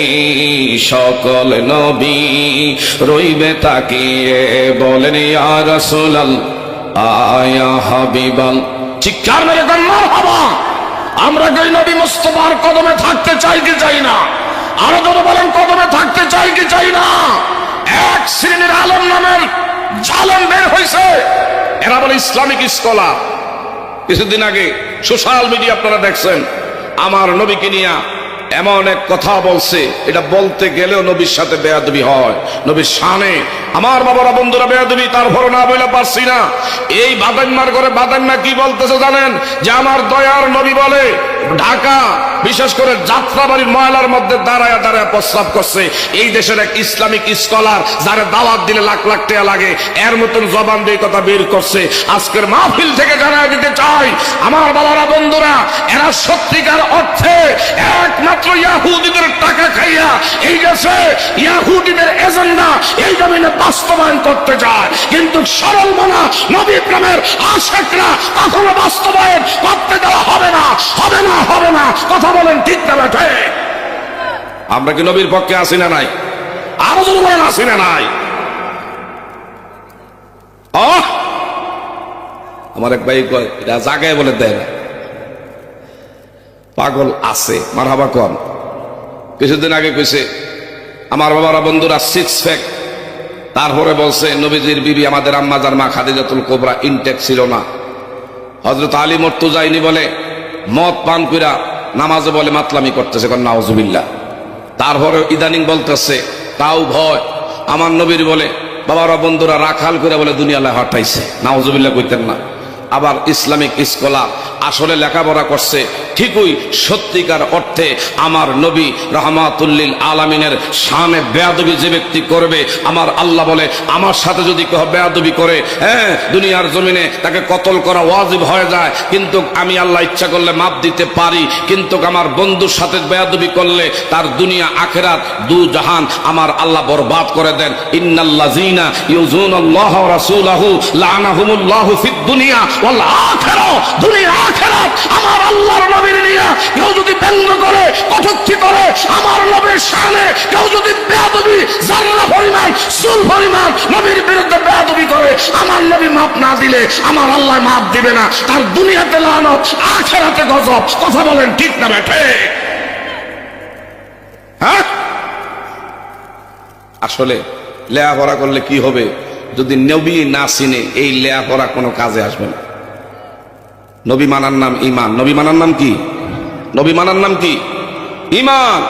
সকল নবী রইবে তাকিয়ে, বলেন ইয়া রাসূলুল্লাহ আয়া হাবিবান। চিৎকার মেরে মারহাবা। আমরা কি নবী মুস্তাফার কদমে থাকতে চাই কি চাই না? আরো যদি বলেন কদমে থাকতে চাই কি চাই না? এক শ্রেণীর আলেম নামের জালেম বের হয়েছে, এরা বলে ইসলামিক স্কলার। কিছুদিন আগে সোশ্যাল মিডিয়া আপনারা দেখছেন, আমার নবীকে নিয়ে এমন এক কথা বলছে, এটা বলতে গেলেও নবীর সাথে বেয়াদবি হয়, নবীর শানে। আমার বাবারা বন্ধুরা বেয়াদবি তারপর না বলে পারছি না। এই বাদান্নার করে বাদান্না কি বলতেছে জানেন? যে আমার দয়ার নবী বলে ঢাকা বিশেষ করে যাত্রাবাড়ির ময়লার মধ্যে দাঁড়ায় দাঁড়ায় প্রস্রাব করছে। এই দেশের এক ইসলামিক স্কলার যারা দাওয়াত দিলে লাখ লাখ টাকা লাগে, এর মতন জবান দিয়ে কথা বের করছে। আজকের মাহফিল থেকে জানায় দিতে চাই, আমার বাবারা বন্ধুরা, এরা সত্যিকার অর্থে একমাত্র ইয়াহুদীদের টাকা খাইয়া এই দেশে ইয়াহুদীদের এজেন্ডা এই জমিনে বাস্তবায়ন করতে চায়। কিন্তু সরল মনা নবী প্রেমের আশিকরা কখনো বাস্তবায়ন করতে দেওয়া হবে না, হবে না, হবে না। কথা বলেন ঠিক না বেঠে? আমরা কি নবীর পক্ষে আছি না নাই? আরো যদি বলেন আছি না নাই? আমার এক ভাই কয় এটা জায়গায় বলে দেয় পাগল আছে, মারহাবা কম। কিছুদিন আগে কইছে আমার বাবারা বন্ধুরা 6 প্যাক, তারপরে বলছে নবীজির বিবি আমাদের আম্মাজার মা খাদিজাতুল কুবরা ইনটেক ছিল না। হযরত আলী মুর্তজাইনি বলে মদ পান কইরা নামাজে বলে মাতলামি করতেছে, কোন নাউজুবিল্লাহ। তারপরে ইদানিং বলতেছে তাও ভয়, আমার নবীর বলে বাবারা বন্ধুরা রাখাল করে বলে দুনিয়ায় হটাইছে, নাউজুবিল্লাহ কইতেন না। আবার ইসলামিক স্কলার, আসলে লেখাপড়া করছে ঠিকই, সত্যিকার অর্থে আমার নবী রাহমাতুল্লিল আলামিনের শানে বেয়াদবি যে ব্যক্তি করবে, আমার আল্লাহ বলে আমার সাথে যদি কেউ বেয়াদবি করে, হ্যাঁ, দুনিয়ার জমিনে তাকে কতল করা ওয়াজিব হয়ে যায়, কিন্তু আমি আল্লাহ ইচ্ছা করলে মাপ দিতে পারি। কিন্তু আমার বন্ধুর সাথে বেয়াদবি করলে তার দুনিয়া আখিরাত দু জাহান আমার আল্লাহ বরবাদ করে দেন। ইন্নাল্লাযীনা ইউযুনাল্লাহ ওয়া রাসূলাহু লাআনাহুমুল্লাহু ফিদ দুনিয়া ওয়াল আখিরাহ, দুনিয়া আখিরাত আমার আল্লাহর নবীর নিয়া কেউ যদি ব্যঙ্গ করে, কটূক্তি করে, আমার নবীর শানে কেউ যদি বেয়াদবি জাররা পরিমাণ, চুল পরিমাণ নবীর বিরুদ্ধে বেয়াদবি করে, আমার নবী মাপ না দিলে আমার আল্লাহ মাপ দিবে না। তার দুনিয়াতে লানত, আখিরাতে গজব। কথা বলেন ঠিক না বেঠে? হ্যাঁ, আসলে লেখাপড়া করলে কি হবে? যদি নবী না চিনে, এই লেখাপড়া কোনো কাজে আসবে না। নবী মানার নাম ঈমান। নবী মানার নাম কি? নবী মানার নাম কি? ঈমান।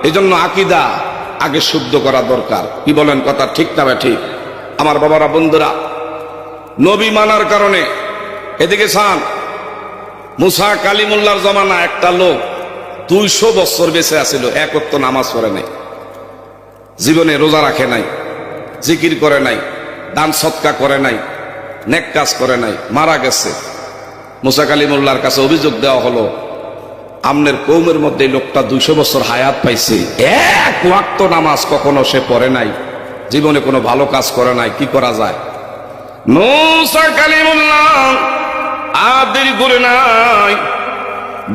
এই জন্য আকীদা আগে শুদ্ধ করা দরকার। কি বলেন? কথা ঠিক না ঠিক? আমার বাবারা, বন্ধুরা, নবী মানার কারণে এদিকে সান মুসা কালিমুল্লাহর জমানা একটা লোক 200 বছর বেঁচে আছিল, এক ওয়াক্ত নামাজ পড়ে নাই, জীবনে রোজা রাখে নাই, জিকির করে নাই, দান সৎকা করে নাই, নেক কাজ করে নাই, মারা গেছে। মুসা কালিমুল্লাহর কাছে অভিযোগ দেওয়া হলো, আমনের কৌমের মধ্যে লোকটা 200 বছর হায়াত পাইছে, এক ওয়াক্ত নামাজ কখনো সে পড়ে নাই, জীবনে কোনো ভালো কাজ করে নাই, কি করা যায়? মুসা কালিমুল্লাহ আর দেরি করে নাই,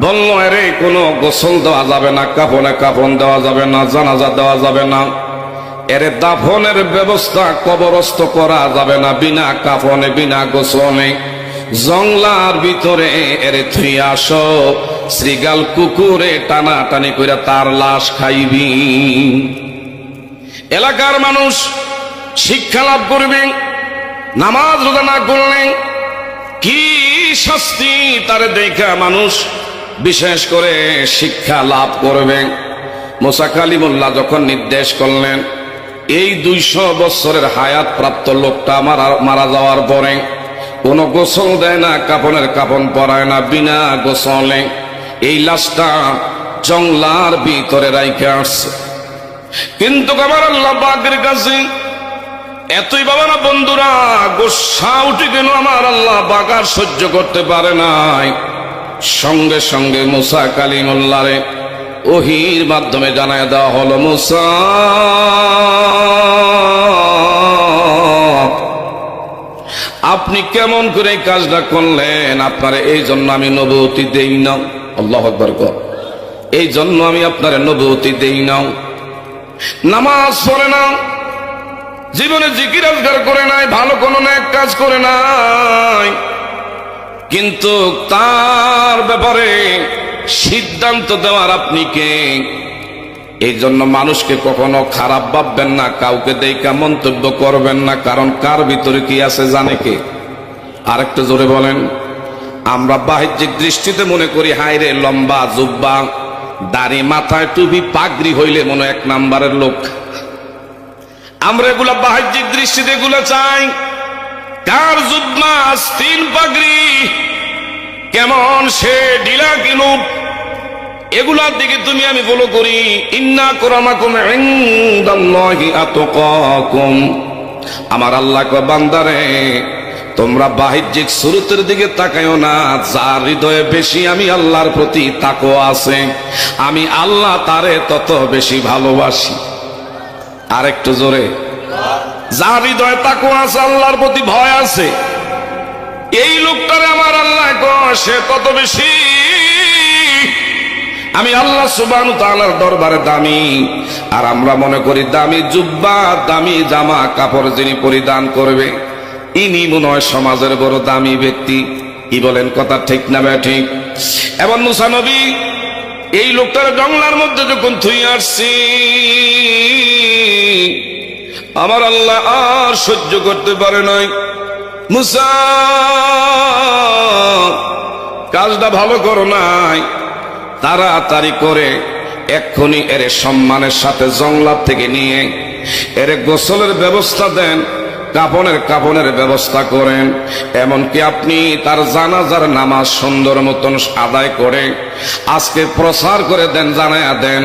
বলল, আরে কোনো গোসল দেওয়া যাবে না, কাফনে কাফন দেওয়া যাবে না, জানাজা দেওয়া যাবে না, এর দাফনের ব্যবস্থা কবরস্থ করা যাবে না বিনা কাফনে, বিনা গোসলে। জংলার ভিতরে এর থুই আসো, শ্রীগাল কুকুরে টানাটানি করে তার লাশ খাইবি। এলাকার মানুষ শিক্ষা লাভ করবে, নামাজ রোজা না করলে কি শাস্তি তারে দেখা মানুষ বিশেষ করে শিক্ষা লাভ করবে। মুসা কালিমুল্লাহ যখন নির্দেশ করলেন, এই 200 বছরের হায়াত প্রাপ্ত লোকটা মারা যাওয়ার পরে কোনো গোসল দেয় না, কাফনের কাফন পরায় না, বিনা গোসলে এই লাশটা জংলার ভিতরে রাইখে আসছে। কিন্তু আমার আল্লাহ পাকের কাছে এতই বাবারা, বন্ধুরা, গোসা উঠে গেল, আমার আল্লাহ পাক আর সহ্য করতে পারে নাই। সঙ্গে সঙ্গে মুসা কালিমুল্লাহরে ওহীর মাধ্যমে জানায় দেওয়া হলো, মুসা, আপনি কেমন করে এই কাজটা করলেন? আপনার এই জন্য আমি নবুয়তি দেই না। আল্লাহু আকবার কর। এই জন্য আমি আপনার নবুয়তি দেই না। নামাজ পড়ে না, জীবনে জিকির আজগার করে নাই, ভালো কোনো নেক কাজ করে নাই, কিন্তু তার ব্যাপারে সিদ্ধান্ত দেওয়ার আপনি কে? এই জন্য মানুষকে কখনো খারাপ ভাববেন না, কাউকে দেখা মন্তব্য করবেন না, কারণ কার ভিতরে কি আছে জানে কে? আরেকটু জোরে বলেন। আমরা বাহ্যিক দৃষ্টিতে মনে করি, হায় রে, লম্বা জুব্বা, দাড়ি, মাথায় টুপি, পাগড়ি হইলে মনে 1 নাম্বারের লোক। আমরা এগুলা বাহ্যিক দৃষ্টিতে এগুলা চাই। কার জুব্বা, আস্তিন, পাগড়ি, কেমন সে ঢিলা কিনুক, এগুলার দিকে তুমি আমি ফলো করি। ইন্না আকরামাকুম ইনদাল্লাহি আতকাকুম। আমার আল্লাহ কয়, বান্দারে, তোমরা বাহ্যিক সুরতের দিকে তাকায়ও না, যার হৃদয়ে বেশি আমি আল্লাহর প্রতি তাকওয়া আছে, আমি আল্লাহ তারে তত বেশি ভালোবাসি। আরেকটু জোরে। যার হৃদয়ে তাকওয়া আছে, আল্লাহর প্রতি ভয় আছে, এই লোকটারে আমার আল্লাহ কয় সে কত বেশি আমি আল্লাহ সুবহানাহু ওয়া তাআলার দরবারে দামি। আর আমরা মনে করি দামি জুব্বা, দামি জামা কাপড় যিনি পরিধান করবে, ইনি মনে হয় সমাজের বড় দামি ব্যক্তি। কি বলেন? কথা ঠিক না ঠিক? এবং মুসা নবী এই লোকটার জংলার মধ্যে যখন থুই আসছি, আমার আল্লাহ আর সহ্য করতে পারে নাই। মুসা, কাজটা ভালো করো নাই, তাড়াতাড়ি করে এক্ষুনি এর সম্মানের সাথে জংলা থেকে নিয়ে এর গোসলের ব্যবস্থা দেন, কাফনের ব্যবস্থা করেন। এমনকি আপনি তার জানাজার নামাজ সুন্দর মতন আদায় করে আজকে প্রচার করে দেন, জানায়া দেন,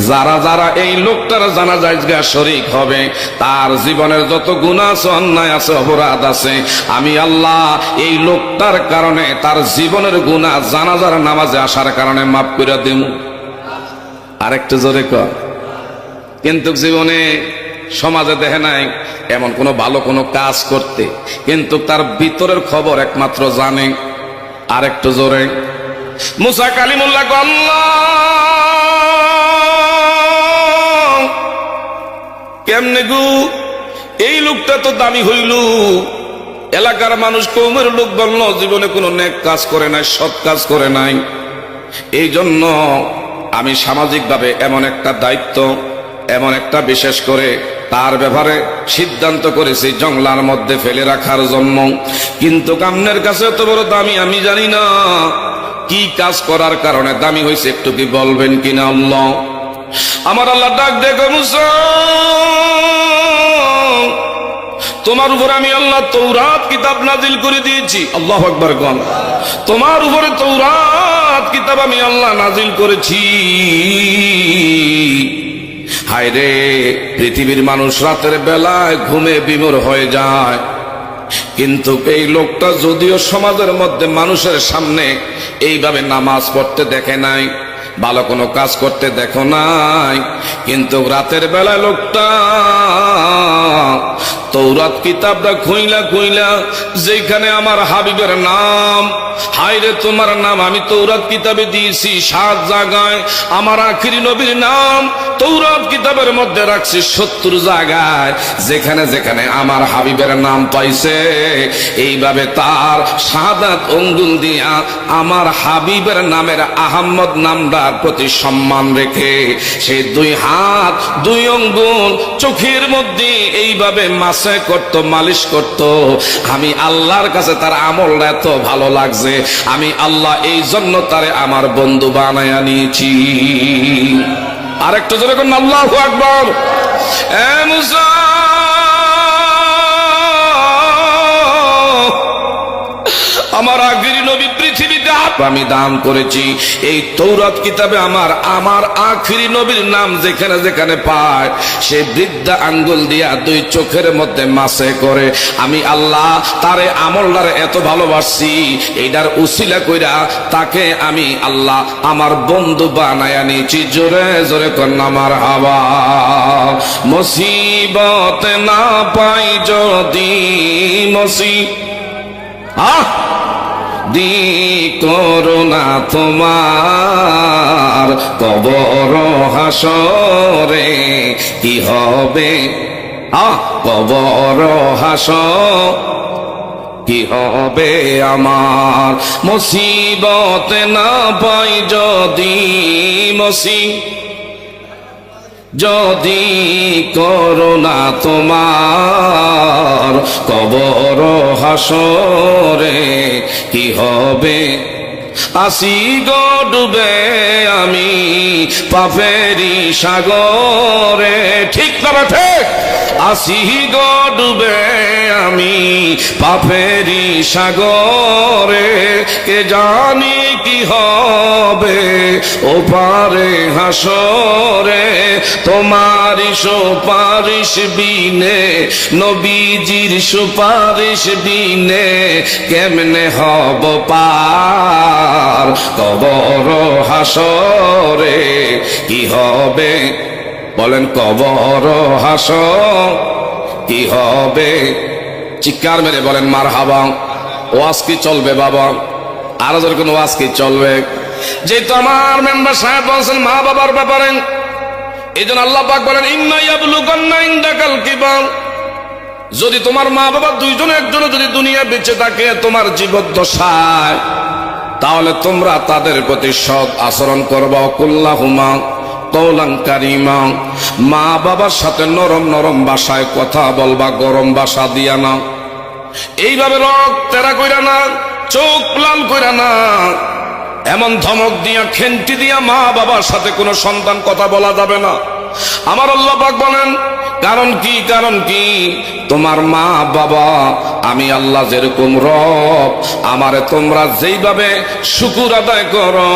যারা যারা এই লোকটার জানাজায় শরীক হবে তার জীবনের যত গুনাহ আছে, অন্যায় আছে, অপরাধ আছে, আমি আল্লাহ এই লোকটার কারণে তার জীবনের গুনাহ জানাজার নামাজে আসার কারণে মাফ করে দেব। আরেকটু জোরে কর। কিন্তু জীবনে সমাজে দেখে নাই এমন কোনো ভালো কোনো কাজ করতে, কিন্তু তার ভিতরের খবর একমাত্র জানে। আরেকটু জোরে। মুসা কালিমুল্লাহ কেমনে গু, এই লোকটা তো দামি হইল। এলাকার মানুষ, কওমের লোক বলল জীবনে কোনো নেক কাজ করে নাই, সৎ কাজ করে নাই। এই জন্য আমি সামাজিকভাবে এমন একটা দায়িত্ব, এমন একটা বিশেষ করে তার ব্যাপারে সিদ্ধান্ত করেছি জঙ্গলার মধ্যে ফেলে রাখার জন্য। কিন্তু আপনার কাছে এত বড় দামি আমি জানি না কি কাজ করার কারণে দামি হয়েছে, একটু কি বলবেন কিনা? আল্লাহ, আমার আল্লাহ ডাক দেখো, মুসা তোমার উপর আমি আল্লাহ তৌরাত কিতাব নাজিল করে দিয়েছি। আল্লাহু আকবার গণ। তোমার উপরে তৌরাত কিতাব আমি আল্লাহ নাজিল করেছি। হায় রে, পৃথিবীর মানুষ রাতের বেলায় ঘুমে বিমূঢ় হয়ে যায়, কিন্তু এই লোকটা যদিও সমাজের মধ্যে মানুষের সামনে এইভাবে নামাজ পড়তে দেখে নাই, ভালো কোনো কাজ করতে দেখো নাই, কিন্তু রাতের বেলায় লোকটা তৌরাত কিতাবটা খুইলা খুইলা যেখানে আমার হাবিবের নাম, হায়রে তোমার নাম আমি তৌরাত কিতাবে দিয়েছি 7 জায়গায়, আমার আখিরি নবীর নাম তৌরাত কিতাবের মধ্যে রাখছি 70 জায়গায়, যেখানে যেখানে আমার হাবিবের নাম পাইছে এইভাবে তার শাহাদাত আঙ্গুল দিয়া আমার হাবিবের নামের আহমদ নামটার প্রতি সম্মান রেখে সে 2 হাত 2 আঙ্গুল চোখের মধ্যে এইভাবে মাসে করত, মালিশ করত। আমি আল্লাহর কাছে তার আমলটা এত ভালো লাগছে, আমি আল্লাহ এই জন্য তারে আমার বন্ধু বানায়া নিয়েছি। আরেকটু জোরে করুন আল্লাহু আকবার। এ মুসা, আমার আখিরি নবী পৃথিবীতে আমি দান করেছি এই তৌরাত কিতাবে আমার আখিরি নবীর নাম যেখানে যেখানে পায় সে বৃদ্ধা আঙ্গুল দিয়া 2 চোখের মধ্যে মাসে করে আমি আল্লাহ তারে আমলটারে এত ভালোবাসি, এইটার উসিলা কইরা তাকে আমি আল্লাহ আমার বন্ধু বানায়া নিয়েছি। জোরে জোরে কন্যা আমার হাওয়া। মুসিবত না পাই যদি দি করোনা তোমার কবর হাসরে কি হবে, কবর হাসর কি হবে আমার। মুসিবত না পাই যদি করোনা তোমার কবর হাসরে কি হবে। আসি গো ডুবে আমি পাপেরি সাগরে, ঠিক না ঠিক? আসি গো ডুবে আমি পাপেরি সাগরে, কে জানি কি হবে ওপারে হাসরে। তোমারি সুপারিশ বিনে, নবীজির সুপারিশ বিনে কেমনে হব পার কবর হাসরে কি হবে। বলেন কবর হাসর কি হবে। চিৎকার মেরে বলেন মারহাবা। ওয়াজ কি চলবে বাবা? আরো যদি কোনো ওয়াজ কি চলবে? যেহেতু আমার মেম্বার সাহেব বলছেন মা বাবার ব্যাপারে, এই জন্য আল্লাহ পাক বলেন ইন্না ইয়াবলুগান্না ইনদাকাল কিবার, যদি তোমার মা বাবা 2 জন একজনও যদি দুনিয়া বেঁচে থাকে তোমার জীবদ্দশায়, তাহলে তোমরা তাদের প্রতি সৎ আচরণ করবা। কুল্লাহুমা কওলান কারীমা, মা বাবার সাথে নরম নরম ভাষায় কথা বলবা, গরম ভাষা দিয়া না। এইভাবে রক তেরা কইরা না, চোখ লাল কইরা না, এমন ধমক দিয়া খেন্টি দিয়া মা বাবার সাথে কোনো সন্তান কথা বলা যাবে না। আমার আল্লাহ পাক বলেন কারণ কি? কারণ কি? তোমার মা বাবা আমি আল্লাহ যেরকম রব, আমারে তোমরা যেইভাবে শুকুর আদায় করো,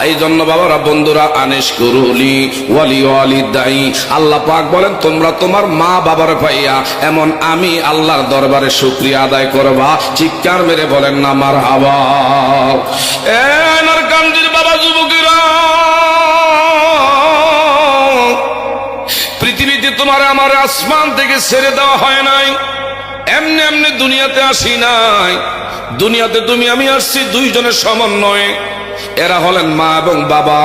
এই জন্য বাবারা বন্ধুরা, আনিস কুরুলি ওয়ালি ওয়ালিদাই, আল্লাহ পাক বলেন তোমরা তোমার মা বাবার পাইয়া এমন আমি আল্লাহর দরবারে শুকরিয়া আদায় করবা। চিৎকার মেরে বলেন না মারহাবা। এ নারকান্দির বাবা, যুবকেরা, পৃথিবীতে তোমার আমার আসমান থেকে ছেড়ে দেওয়া হয় নাই, এমনি এমনি দুনিয়াতে আসি নাই। দুনিয়াতে তুমি আমি আসছি দুইজনের সমন্বয়ে, এরা হলেন মা এবং বাবা।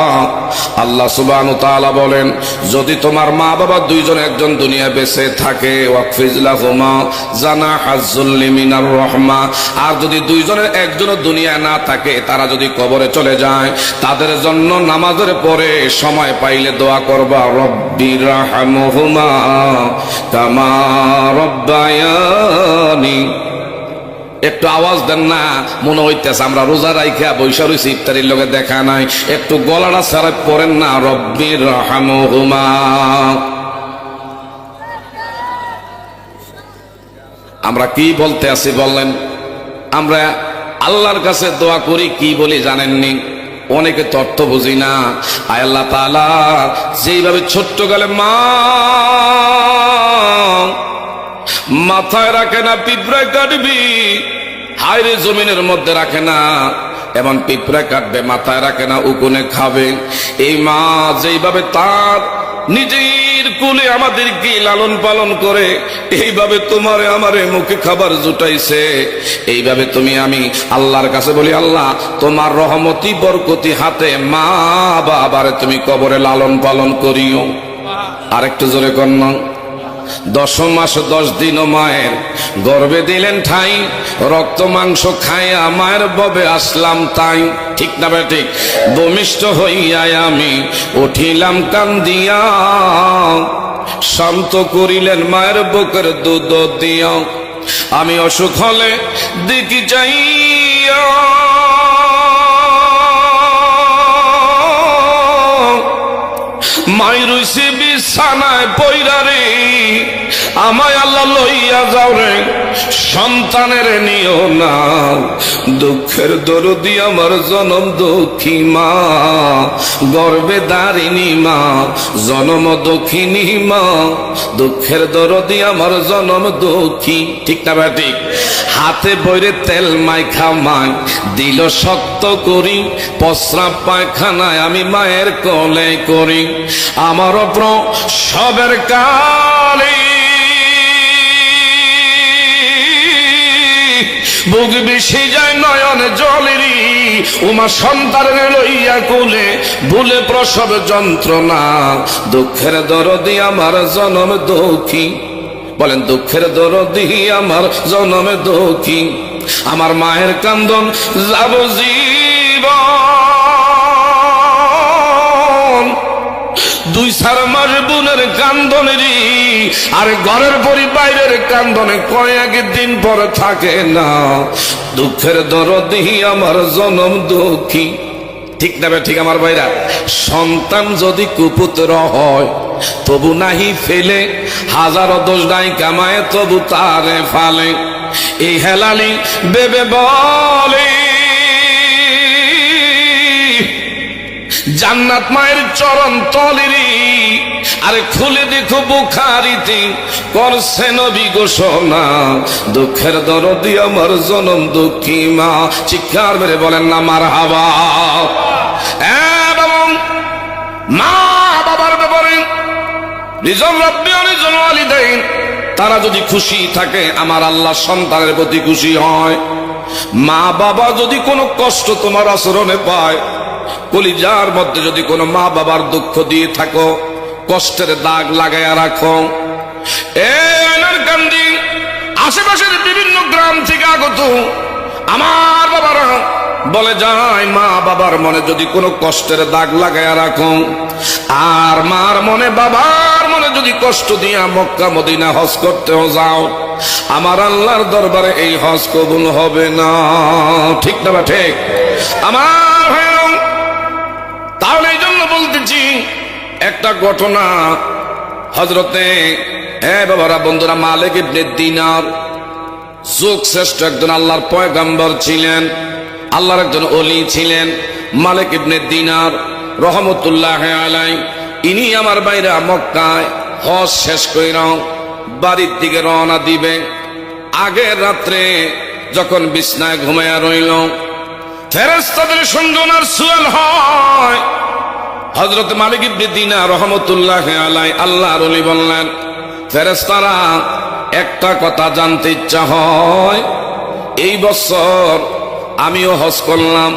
আল্লাহ সুবহানাহু ওয়া তাআলা বলেন, যদি তোমার মা বাবা দুইজন একজন দুনিয়া বেঁচে থাকে, ওয়াকফিজ লাহুমা জানাহাজ যুল্লি মিনার রাহমা, আর যদি দুইজনের একজনও দুনিয়া না থাকে, তারা যদি কবরে চলে যায়, তাদের জন্য নামাজের পরে সময় পাইলে দোয়া করবা, রব্বির রাহমহুমা কামা রব্বায়ানি। একটু আওয়াজ দেন না, মনে হইতেছে আমরা রোজা রাইখা বৈশা রইছি, ইফতারির লগে দেখা নাই। একটু গলাটা ছাড়া পড়েন না, রব্বির রাহমহুমা। আমরা কি বলতে আছি বললেন? আমরা আল্লাহর কাছে দোয়া করি, কি বলি জানেননি? অনেকে তথ্য বুঝি না। আয় আল্লাহ তাআলা, যেইভাবে ছোট্ট কালে মা মাথায় রাখে না পিঁপড়া কাটবি, হায়রে জমিনের মধ্যে রাখে না, এমন পিঁপড়া কাটবে, মাথায় রাখে না উকুনে খাবে। এই মা যেইভাবে তার নিজের কুলে আমাদেরকে লালন পালন করে, এইভাবে তোমারে আমারে মুখে খাবার জুটাইছে, এইভাবে তুমি আমি আল্লাহর কাছে বলি, আল্লাহ তোমার রহমতি বরকতি হাতে মা বাবারে তুমি কবরে লালন পালন করিও। আরেকটু জোরে কন্যা, 10 মাস 10 দিনও মায়ের গর্ভে দিলেন ঠাই, রক্ত মাংস খাইয়া মায়ের ববে আসলাম তাই। ঠিক না বে ঠিক? ভূমিষ্ঠ হইয়া আমি উঠিলাম কান্দিয়া, শান্ত করিলেন মায়ের বুকের দুধ দিয়া। আমি অসুখ হলে দেখি যাইয়া, মাই রইছে বিছানায় পইরা রে, আমায় আল্লাহ লইয়া যাও রে, সন্তানের নিও না। দুঃখের দরদি আমার জনম দুঃখী মা, গর্বে দারিণী মা, জনম দুঃখিনী মা, দুঃখের দরদি আমার জনম দুঃখী। ঠিক না ভাই? ঠিক। হাতে বইরে তেল মাইখা মাই দিল শক্ত করি, প্রস্রাব পায়খানায় আমি মায়ের কোলে করি। আমার সবের কালে বুক বেশি যায় নয়ন জলেরি, উমা সন্তানের লইয়া কোলে ভুলে প্রসব যন্ত্রণা। দুঃখের দরদি আমার জনম দুঃখী, বলেন দুঃখের দরদি আমার জনম দুঃখী। আমার মায়ের কান্দন যাবজীবন, 2-4 মাস বোনের কান্দনেরই, আর ঘরের পরি বাইরের কান্দনে কয়েকদিন পর থাকে না। দুঃখের দরদি আমার জনম দুঃখী। ঠিক না ঠিক আমার ভাইরা? সন্তান যদি কুপুত্র হয় তবু নাহি ফেলে, হাজারো দোষ নাই কামায় তবু তারে ফালে। এই হেলালি বেবে বলে জান্নাত মায়ের চরণ তলেরি, আরে খুলে দেখো বুখারীতে করছে নবী ঘোষণা। দুঃখের দরদি আমার জনম দুঃখী মা। চিৎকার মেরে বলেন না মারহাবা। মা বাবার ব্যাপারে রিজন রব্বি রিজন ওয়ালিদাইন, তারা যদি খুশি থাকে আমার আল্লাহ সন্তানের প্রতি খুশি হয়। মা বাবা যদি কোনো কষ্ট তোমার আচরণে পায়, কলিজার মধ্যে যদি কোনো মা বাবার দুঃখ দিয়ে থাকো, কষ্টের দাগ লাগাইয়া রাখো। কান্দি আশেপাশের বিভিন্ন গ্রাম থেকে আগত আমার বাবারা বলে যায়, মা বাবার মনে যদি কোনো কষ্টের দাগ লাগাইয়া রাখো, আর মার মনে বাবার মনে যদি কষ্ট দিয়া মক্কা মদিনা হজ করতেও যাও, আমার আল্লাহর দরবারে এই হজ কবুল হবে না। ঠিক না বা ঠিক? আমার ভাই, তাহলে এই জন্য বলতেছি, একটা ঘটনা হযরতে বাবারা বন্ধুরা মালিক ইবনে দিনার যুগ শ্রেষ্ঠ একজন আল্লাহর পয়গম্বর ছিলেন, আল্লাহর একজন ওলি ছিলেন। মালিক ইবনে দিনার রহমতুল্লাহ আলাই, ইনি আমার বাইরা মক্কায় হজ শেষ কইরা বাড়ির দিকে রওনা দিবে। আগের রাত্রে যখন বিছনায় ঘুমায়া রইল, ফেরেশতাদের সঙ্গে ওনার সুয়াল হয়। হযরত মালিক ইবনে দিনার রহমতুল্লাহ আলাই আল্লাহর ওলি বললেন, ফেরেশতারা একটা কথা জানতে ইচ্ছা হয়, এই বছর আমিও হজ করলাম,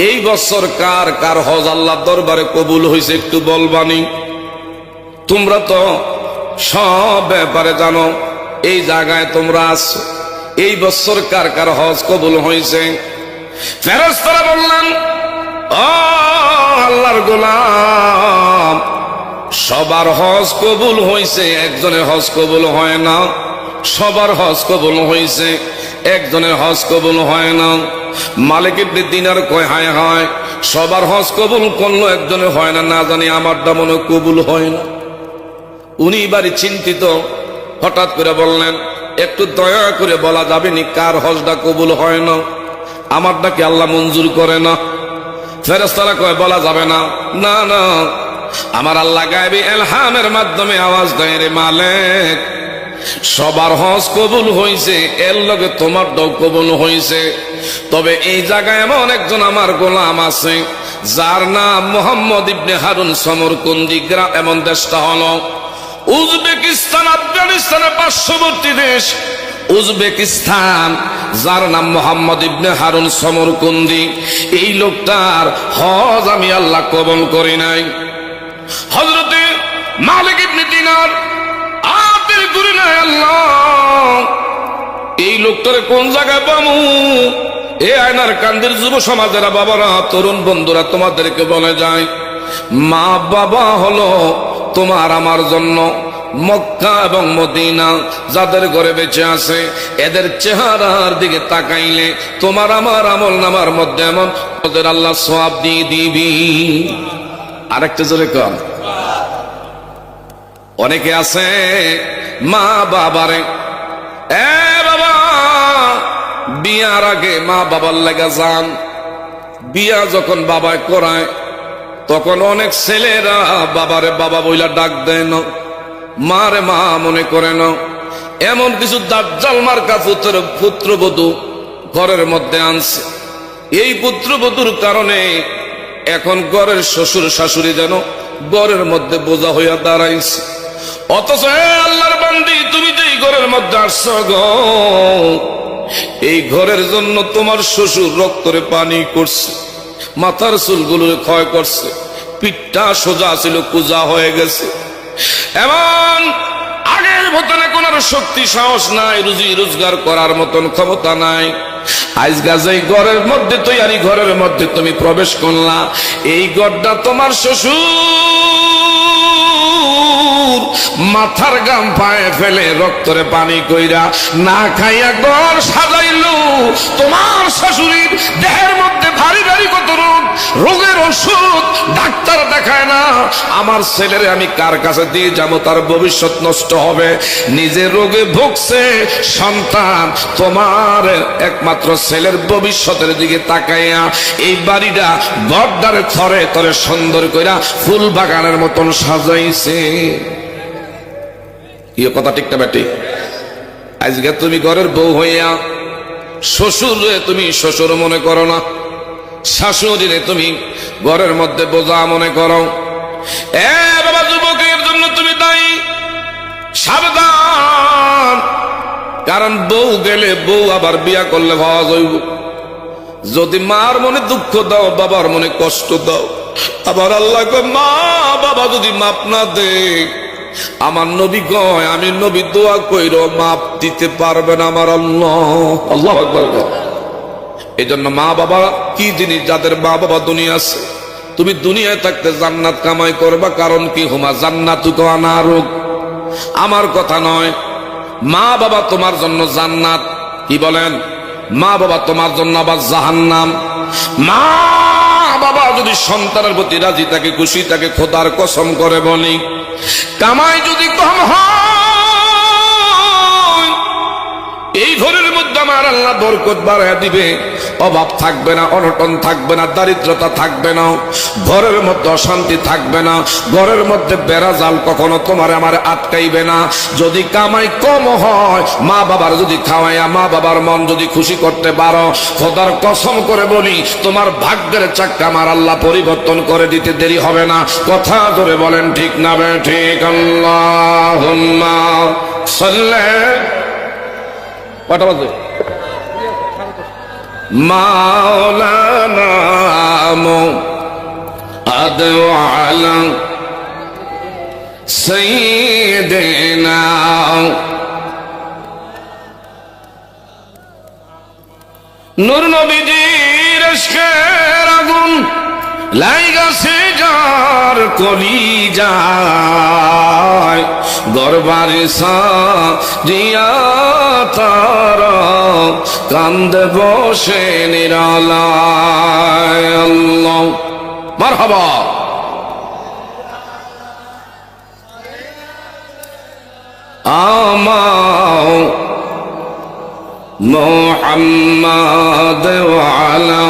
এই বছর কার কার হজ আল্লাহর দরবারে কবুল হয়েছে একটু বলবানি? তোমরা তো সব ব্যাপারে জানো, এই জায়গায় তোমরা আছো, এই বছর কার কার হজ কবুল হয়েছে? ফেরেশতারা বললেন, ও আল্লাহর গোলাম, সবার হজ কবুল হয়েছে, একজনের হজ কবুল হয় না। সবার হজ কবুল হয়েছে, একজনের হজ কবুল হয় না। মালিক ইবনে দিনার কয়, হায় হায়, সবার হজ কবুল করলো, একজনের হয় না, না জানি আমারটা মনে কবুল হয় না। উনি বাড়ি চিন্তিত, হঠাৎ করে বললেন, একটু দয়া করে বলা যাবে নি কার হজটা কবুল হয় না? আমারটা কি আল্লাহ মঞ্জুর করে না? ফেরেশতারা কয়, বলা যাবে না। না না, আমার আল্লাহ গায়বী ইলহামের মাধ্যমে আওয়াজ দেয়, রে মালিক, সবার হজ কবুল হয়েছে, এর লগে তোমারটাও কবুল হয়েছে। তবে এই জায়গায় এমন একজন আমার গোলাম আছে, যার নাম মুহাম্মদ ইবনে হারুন সমরকুন্দি। এমন দেশটা হলো উজবেকিস্তান, আফগানিস্তানের পার্শ্ববর্তী দেশ উজবেকিস্তান, যার নাম মুহাম্মদ ইবনে হারুন সমরকুন্দি। এই লোকটার হজ আমি আল্লাহ কবুল করি নাই। হযরতে মালিক ইবনে দিনার আপের করি নাই আল্লাহ, এই লোকটারে কোন জায়গায় পামু? এ আয়নার কান্দের যুব সমাজেরা, বাবারা, তরুণ বন্ধুরা, তোমাদেরকে বলে যায়, মা বাবা হলো তোমার আমার জন্য মক্কা এবং মদিনা, যাদের ঘরে বেঁচে আছে, এদের চেহারার দিকে তাকাইলে তোমার আমার আমল নামার মধ্যে এমন ওদের আল্লাহ সওয়াব দিয়ে দিবি। আরেকটা জোরে কম। অনেকে আছে মা বাবারে, বাবা, বিয়ার আগে মা বাবার লেগে যান, বিয়া যখন বাবায় করায় তখন অনেক ছেলেরা বাবারে বাবা বইলা ডাক দেয় না, মারে মা মনে করে না। এমন কিছু দাজ্জাল মার্কা পুত্রবধূ ঘরের মধ্যে আনছে। এই পুত্রবধূর কারণে এখন ঘরের শ্বশুর শাশুড়ি যেন ঘরের মধ্যে বোঝা হইয়া দাঁড়াইছে। অথচ আল্লাহর বান্দি, তুমি যে এই ঘরের মধ্যে আসছো গো, এই ঘরের জন্য তোমার শ্বশুর রক্তরে পানি করছে, মাথার চুলগুলো ক্ষয় করছে, পিঠটা সোজা ছিল কুজা হয়ে গেছে, এমন আগের মতন এখন আর শক্তি সাহস নাই, রুজি রোজগার করার মতন ক্ষমতা নাই। আজকা যেই ঘরের মধ্যে তৈরি ঘরের মধ্যে তুমি প্রবেশ করলা, এই ঘরটা তোমার শ্বশুর মাথার গাম পায়ে ফেলে রক্তরে পানি কইরা না খাইয়া ঘর সাজাইলো। তোমার শ্বশুরের দেহের মধ্যে ভারী ভারী কত রোগ, রোগের ওষুধ ডাক্তার দেখায় না। আমার ছেলেরে আমি কার কাছে দিয়ে যাবো, তার ভবিষ্যৎ নষ্ট হবে। নিজে রোগে ভুগছে সন্তান, তোমার একমাত্র ছেলের ভবিষ্যতের দিকে তাকাইয়া এই বাড়িটা ঘরটারে থরে থরে সুন্দর কইরা ফুল বাগানের মতন সাজাইছে। কি কথা ঠিক না বেটি? আজকে তুমি ঘরের বউ হইয়া শ্বশুরে তুমি শ্বশুর মনে করো না, শাশুড়িরে তুমি ঘরের মধ্যে বোঝা মনে করো। বাবা, যুবকের জন্য তুমি দায়ী, সাবধান। কারণ বউ গেলে বউ আবার বিয়া করলে ভাবা যাইব। যদি মার মনে দুঃখ দাও, বাবার মনে কষ্ট দাও, আবার আল্লাহ কয় মা বাবা যদি মাপ না দে, আমার নবী কয় আমি নবী দোয়া কইরো মাপ দিতে পারবেন আমার আল্লাহ। আল্লাহু আকবার। এই জন্য মা বাবা কি জিনিস, যাদের মা বাবা দুনিয়া আছে, তুমি দুনিয়ায় থাকতে জান্নাত কামাই করবা। কারণ কি, হুমা জান্নাতুকা নারুক। আমার কথা নয়, মা বাবা তোমার জন্য জান্নাত। কি বলেন? মা বাবা তোমার জন্য আবার জাহান্নাম। মা বাবা যদি সন্তানের প্রতি রাজি থাকে, খুশি থাকে, খোদার কসম করে বলি কামাই যদি কম হয়, এই ঘরের মধ্যে আমার আল্লাহ বরকত বাড়ায় দিবে, অভাব থাকবে না, অনটন থাকবে না, দারিদ্রতা থাকবে না, ঘরের মধ্যে অশান্তি থাকবে না, ঘরের মধ্যে বেড়াজাল কখনো তোমার আমার আটকাইবে না। যদি কামাই কম হয়, মা বাবার যদি খাওয়াইয়া মা বাবার মন যদি খুশি করতে পারো, খোদার কসম করে বলি তোমার ভাগ্যের চাক্কা আমার আল্লাহ পরিবর্তন করে দিতে দেরি হবে না। কথা ধরে বলেন ঠিক না বে ঠিক? আল্লাহুম্মা সাল্লি কটা বাজে? মাওলানা মুহাম্মদ ওয়া আলা সাইয়্যিদিনা নূর নবীজির ইশকের আগুন লাইগাছে যার কলিজায়, গরবারে সাজিয়া তার কান্দে বসে নিরালায়। আল্লাহ মারহাবা। আমাও মুহাম্মদ ওয়া আলা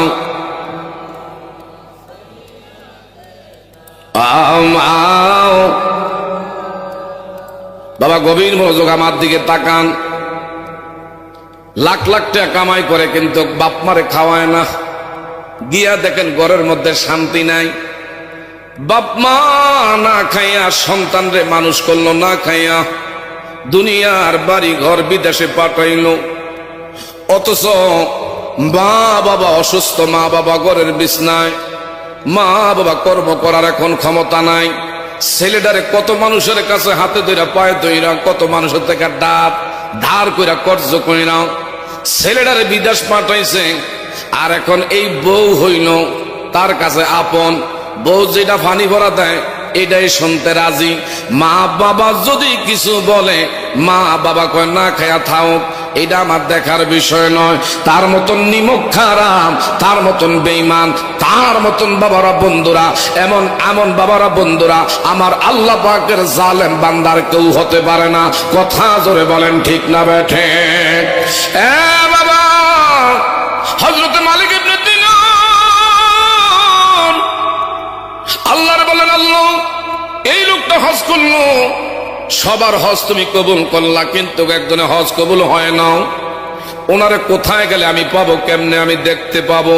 আমাও। বাবা গভীর মনোযোগ আমার দিকে তাকান। লাখ লাখ টাকা কামাই করে কিন্তু বাপ মারে খাওয়ায় না। গিয়া দেখেন ঘরের মধ্যে শান্তি নাই। বাপ মা না খাইয়া সন্তানরে মানুষ করলো, না খাইয়া দুনিয়ার বাড়ি ঘর বিদেশে পাঠাইলো, অথচ মা বাবা অসুস্থ, মা বাবা ঘরের বিছনায়, মা বাবা কর্ম করার এখন ক্ষমতা নাই। ছেলেটারে কত মানুষের কাছে হাতে ধইরা পায়ে ধইরা কত মানুষের থেকে ধার কইরা কর্জ কইরা ছেলেটারে বিদেশ পাঠাইছে। আর এখন এই বউ হইল তার কাছে আপন। বউ যেটা ফানি ভরা দেয় এটাই শুনতে রাজি। মা বাবা যদি কিছু বলে, মা বাবা কয় না খায়া থাও, এটা আমার দেখার বিষয় নয়। তার মতন নিমক খারাপ, তার মতন বেঈমান, তার মতন বাবারা বন্ধুরা, এমন এমন বাবারা বন্ধুরা আমার আল্লাহ পাকের জালেম বান্দার কেউ হতে পারে না। কথা জোরে বলেন ঠিক না বেঠে? এ বাবা, হযরত মালিক ইবনে দিনার আল্লাহর বলেন, আল্লাহ এই লোকটা হজ করলো, সবার হজ তুমি কবুল করলা, কিন্তু একজনে হজ কবুল হয় না। ওনারে কোথায় গেলে আমি পাবো, কেমনে আমি দেখতে পাবো?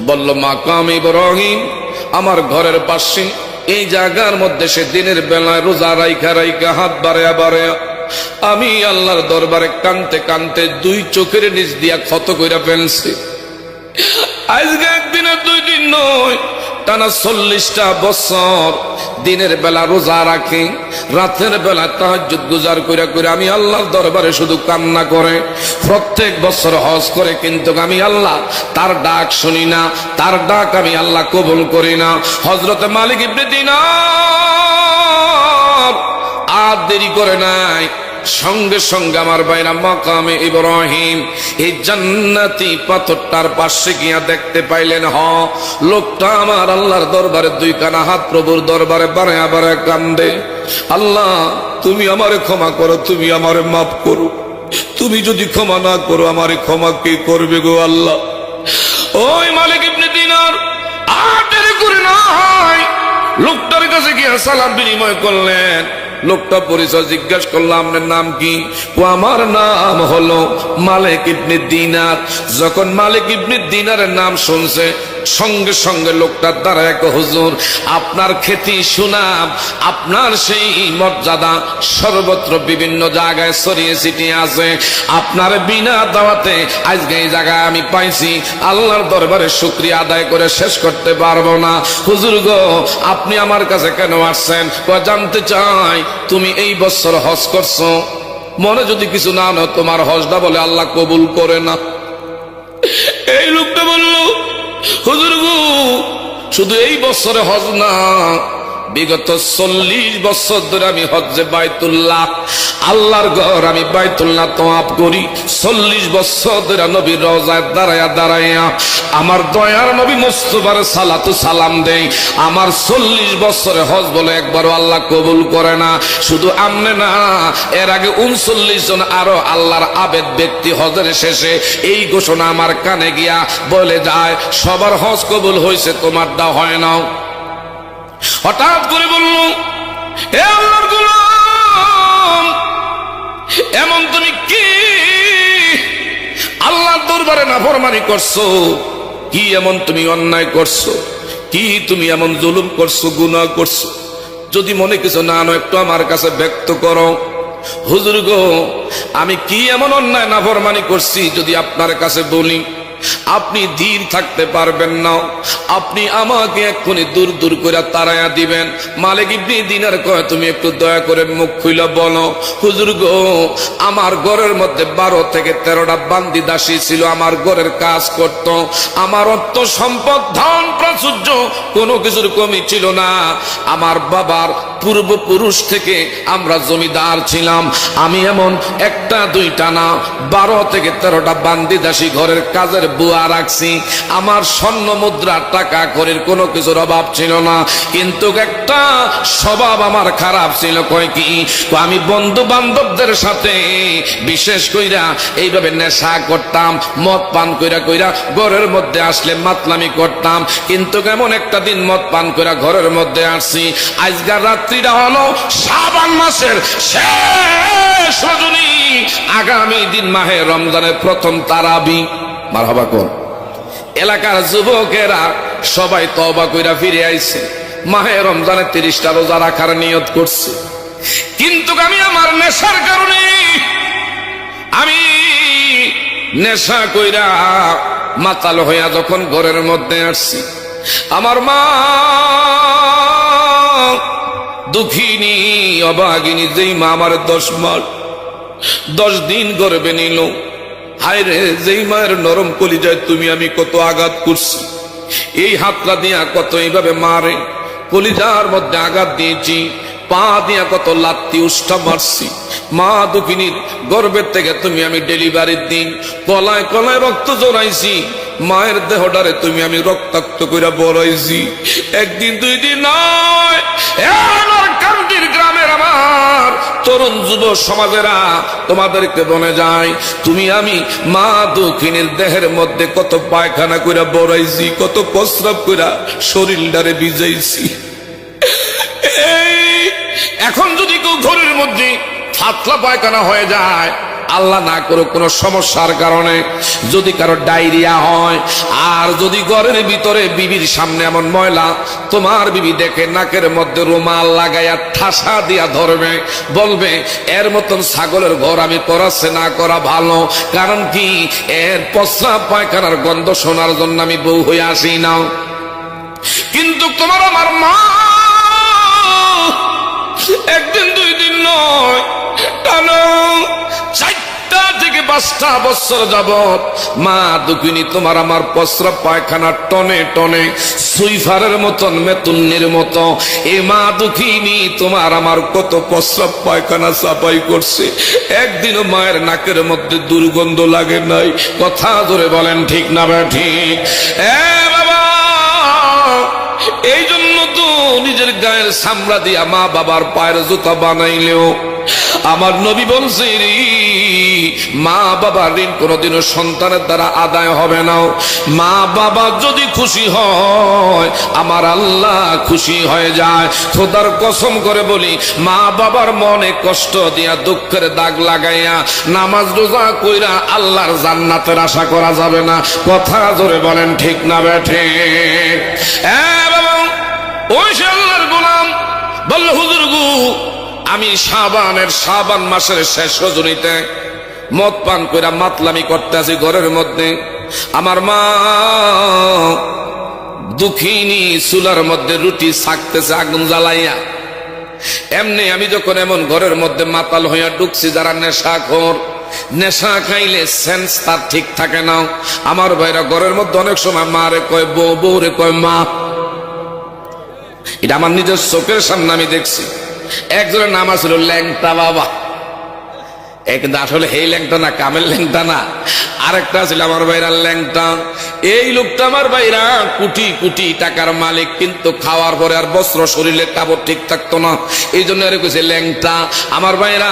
বলল মাকাম ইব্রাহিম, আমার ঘরের পাশে এই জায়গার মধ্যে সে দিনের বেলায় রোজা রাইখা রাইখা হাত বাড়ায়া বাড়ায়া আমি আল্লাহর দরবারে কানতে কানতে দুই চোখের নিচ দিয়া ক্ষত কইরা ফেলছি। আজকে একদিনে দুই দিন নয়, টানা 40টা বছর দিনের বেলা রোজা রাখে, রাতের বেলা তাহাজ্জুদ গুজার কইরা কইরা আমি আল্লাহর দরবারে শুধু কান্না করে। প্রত্যেক বছর হজ করে, কিন্তু আমি আল্লাহ তার ডাক শুনি না, তার ডাক আমি আল্লাহ কবুল করি না। হযরত মালিক ইবনে দিনার আর দেরি করে নাই, সঙ্গে সঙ্গে আমার বাইরা মাকামে ইব্রাহিম এই জান্নাতি পাথরটার পাশে গিয়া দেখতে পাইলেন, লোকটা আমার আল্লাহর দরবারে দুই কানা হাত প্রভুর দরবারে বাড়ায়া বাড়ায়া কান্দে, আল্লাহ তুমি আমারে ক্ষমা করো, তুমি আমারে মাফ করো, তুমি যদি ক্ষমা না করো আমারে ক্ষমা কে করবে গো আল্লাহ? ওই মালিক ইবনে দিনার আর দেরি করে নাই, লোকটার কাছে গিয়া সালাম বিনিময় করলেন। লোকটা পরিচয় জিজ্ঞাসা করলাম, আপনার নাম কি? ও আমার নাম হলো মালিক ইবনে দিনার। যখন মালিক ইবনে দিনারের নাম শুনছে, সঙ্গে সঙ্গে লোকটার দ্বারা এক, হুজুর আপনার খ্যাতি সুনাম, আপনার সেই মর্যাদা সর্বত্র বিভিন্ন জায়গায় ছড়িয়ে ছিটিয়ে আছে। আপনার বিনা দাওয়াতে আজকে এই জায়গায় আমি পাইছি, আল্লাহর দরবারে শুকরিয়া আদায় করে শেষ করতে পারবো না। হুজুর গো, আপনি আমার কাছে কেন আসছেন? জানতে চাই তুমি এই বছর হজ করছো, মনে যদি কিছু না হয় তোমার হজটা বলে আল্লাহ কবুল করে না। এই লোকটা বলল, হুজুর গো, শুধু এই বছরে হজ না, বিগত 40 বছর ধরে আমি হজ্জে বাইতুল্লাহ, আল্লাহর ঘর আমি বাইতুল্লাহ তওয়াফ করি। 40 বছর ধরে নবীর রওজায় দাঁড়ায়া দাঁড়ায়া আমার দয়ার নবী মুস্তাফার সালাতু সালাম দেই। আমার 40 বছরে হজ বলে একবারও আল্লাহ কবুল করে না। শুধু আমনে না, এর আগে 39 জন আরো আল্লাহর আবেদ ব্যক্তি হজের শেষে এই ঘোষণা আমার কানে গিয়া বলে যায়, সবার হজ কবুল হয়েছে, তোমারটা হয় না। হঠাৎ করে বলল, হে আল্লাহর গোলাম, এমন তুমি কি আল্লাহর দরবারে নাফরমানি করছো? কি এমন তুমি অন্যায় করছো? কি তুমি এমন জুলুম করছো, গুনাহ করছো? যদি মনে কিছু না আনো একটু আমার কাছে ব্যক্ত করো। হুজুর গো, আমি কি এমন অন্যায় নাফরমানি করছি যদি আপনার কাছে বলি আপনি ধীর থাকতে পারবেন না, আপনি আমাকে এক্ষুনি দূর দূর করে তাড়াইয়া দিবেন। মালিক ইবনে দিনার কয়, তুমি একটু দয়া করে মুখ খুইলা বলো। হুজুর গো, আমার ঘরের মধ্যে 12 থেকে 13টা বান্দি দাসী ছিল, আমার ঘরের কাজ করত। আমার অর্থ সম্পদ ধন প্রাচুর্য কোনো কিছুর কমি ছিল না। আমার বাবার পূর্বপুরুষ থেকে আমরা জমিদার ছিলাম। আমি এমন একটা দুইটা না, 12 থেকে 13টা বান্দি দাসী ঘরের কাজের বুয়া রাখছি। আমার স্বর্ণ মুদ্রা টাকা করির কোনো কিছুর অভাব ছিল না, কিন্তু একটা স্বভাব আমার খারাপ ছিল। কয় কি? আমি বন্ধু বান্ধবদের সাথে বিশেষ কইরা এইভাবে নেশা করতাম, মদ পান কইরা কইরা ঘরের মধ্যে আসলে মাতলামি করতাম। কিন্তু কেমন একটা দিন মদ পান কইরা ঘরের মধ্যে আসছি, আজকাল রাত্রিটা হলো শাবান মাসের শেষ রজনী, আগামী দিন মাহে রমজানের প্রথম তারাবি। মারহাবা কোন এলাকার যুবকেরা সবাই তওবা কইরা ফিরে আইছে, মাহে রমজানে 30টা রোজা রাখার নিয়ত করছে। কিন্তু আমি আমার নেশার কারণে আমি নেশা কইরা মাতাল হইয়া যখন ঘরের মধ্যে আসছি, আমার মা দুঃখিনী অভাগিনী, যেই মা আমার 10 মাস 10 দিন গর্ভে নিল, হায় রে, যেই মায়ের নরম কলিজায় তুমি আমি কত আঘাত করছি, এই হাতটা দিয়া কত এইভাবে মারে, কলিজার মধ্যে আঘাত দিয়েছি, পা দিয়া কত লাত্তি উষ্টা মারছি। মা দুঃখিনীর গর্ভের থেকে তুমি আমি ডেলিভারির দিন কলায় কলায় রক্ত জড়াইছি, মায়ের দেহটারে তুমি আমি রক্তাক্ত করে বড়াইছি। একদিন 2 দিন নয়, কান্দির গ্রামের আমার তরুণ যুব সমাজেরা তোমাদেরকে বনে যায়, তুমি আমি মা দুঃখিনীর দেহের মধ্যে কত পায়খানা করে বড়াইছি, কত প্রস্রাব করে শরীরটারে ভিজাইছি। এখন যদি কেউ ঘরের মধ্যে পাতলা পায়খানা হয়ে যায়, আল্লাহ না করুক কোনো সমস্যার কারণে যদি কারো ডায়রিয়া হয়, আর যদি ঘরের ভিতরে বিবির সামনে এমন ময়লা তোমার বিবি দেখে, নাকের মধ্যে রুমাল লাগাইয়া ঠাসা দিয়া ধরবে, বলবে এর মতন ছাগলের ঘর আমি করাচ্ছে না করা ভালো। কারণ কি? এর প্রস্রাব পায়খানার গন্ধ শোনার জন্য আমি বউ হয়ে আসি না। কিন্তু তোমার আমার মা একদিন 2 দিন নয়, টানো 4টা থেকে 5টা বছর যাবত মা দুঃখিনী তোমার আমার প্রস্রাব পায়খানা টনে টনে সুইফারের মতন মেতুন্নির মতো এ মা দুঃখিনী তোমার আমার কত প্রস্রাব পায়খানা সাফাই করছে, একদিনও মায়ের নাকের মধ্যে দুর্গন্ধ লাগে নাই। কথা ধরে বলেন ঠিক না ঠিক? বাবা, এই জন্য তো নিজের গায়ের চামড়া দিয়া মা বাবার পায়ের জুতা বানাইলেও আমার নবী বলছে, মা বাবার ঋণ কোনোদিনও সন্তানের দ্বারা আদায় হবে না। মা বাবা যদি খুশি হয় আমার আল্লাহ খুশি হয়ে যায়। খোদার কসম করে বলি, মা বাবার মনে কষ্ট দিয়া দুঃখের দাগ লাগাইয়া নামাজ রোজা কইরা আল্লাহর জান্নাতের আশা করা যাবে না। কথা জোরে বলেন ঠিক না বেঠে? বাবা, ওই সে আল্লাহর গোলাম বলল, হুজুর গো, আমি শাবান মাসের শেষ রজনীতে মদ পান কইরা মাতলামি করতে আছি ঘরের মধ্যে। আমার মা দুঃখিনী চুলার মধ্যে রুটি ছাকতেছে আগুন জ্বালাইয়া। এমনি আমি যখন এমন ঘরের মধ্যে মাতাল হইয়া ঢুকছি, যারা নেশাখোর, নেশা খাইলে সেন্স তার ঠিক থাকে না। আমার ভাইরা ঘরের মধ্যে অনেক সময় মা রে কয় বউ, বউ রে কয় মা। এটা আমার নিজের চোখের সামনে আমি দেখছি। একজনের নাম আছিল ল্যাংটা বাবা, কিন্তু আসলে এই ল্যাংটা না, কামেল ল্যাংটা না, আরেকটা ছিল আমার ভাইরা ল্যাংটা। এই লোকটা আমার ভাইরা কোটি কোটি টাকার মালিক, কিন্তু খাওয়ার পরে আর বস্ত্র শরীরে কাপড় ঠিক থাকতো না, এই জন্য এর কইছে ল্যাংটা। আমার ভাইরা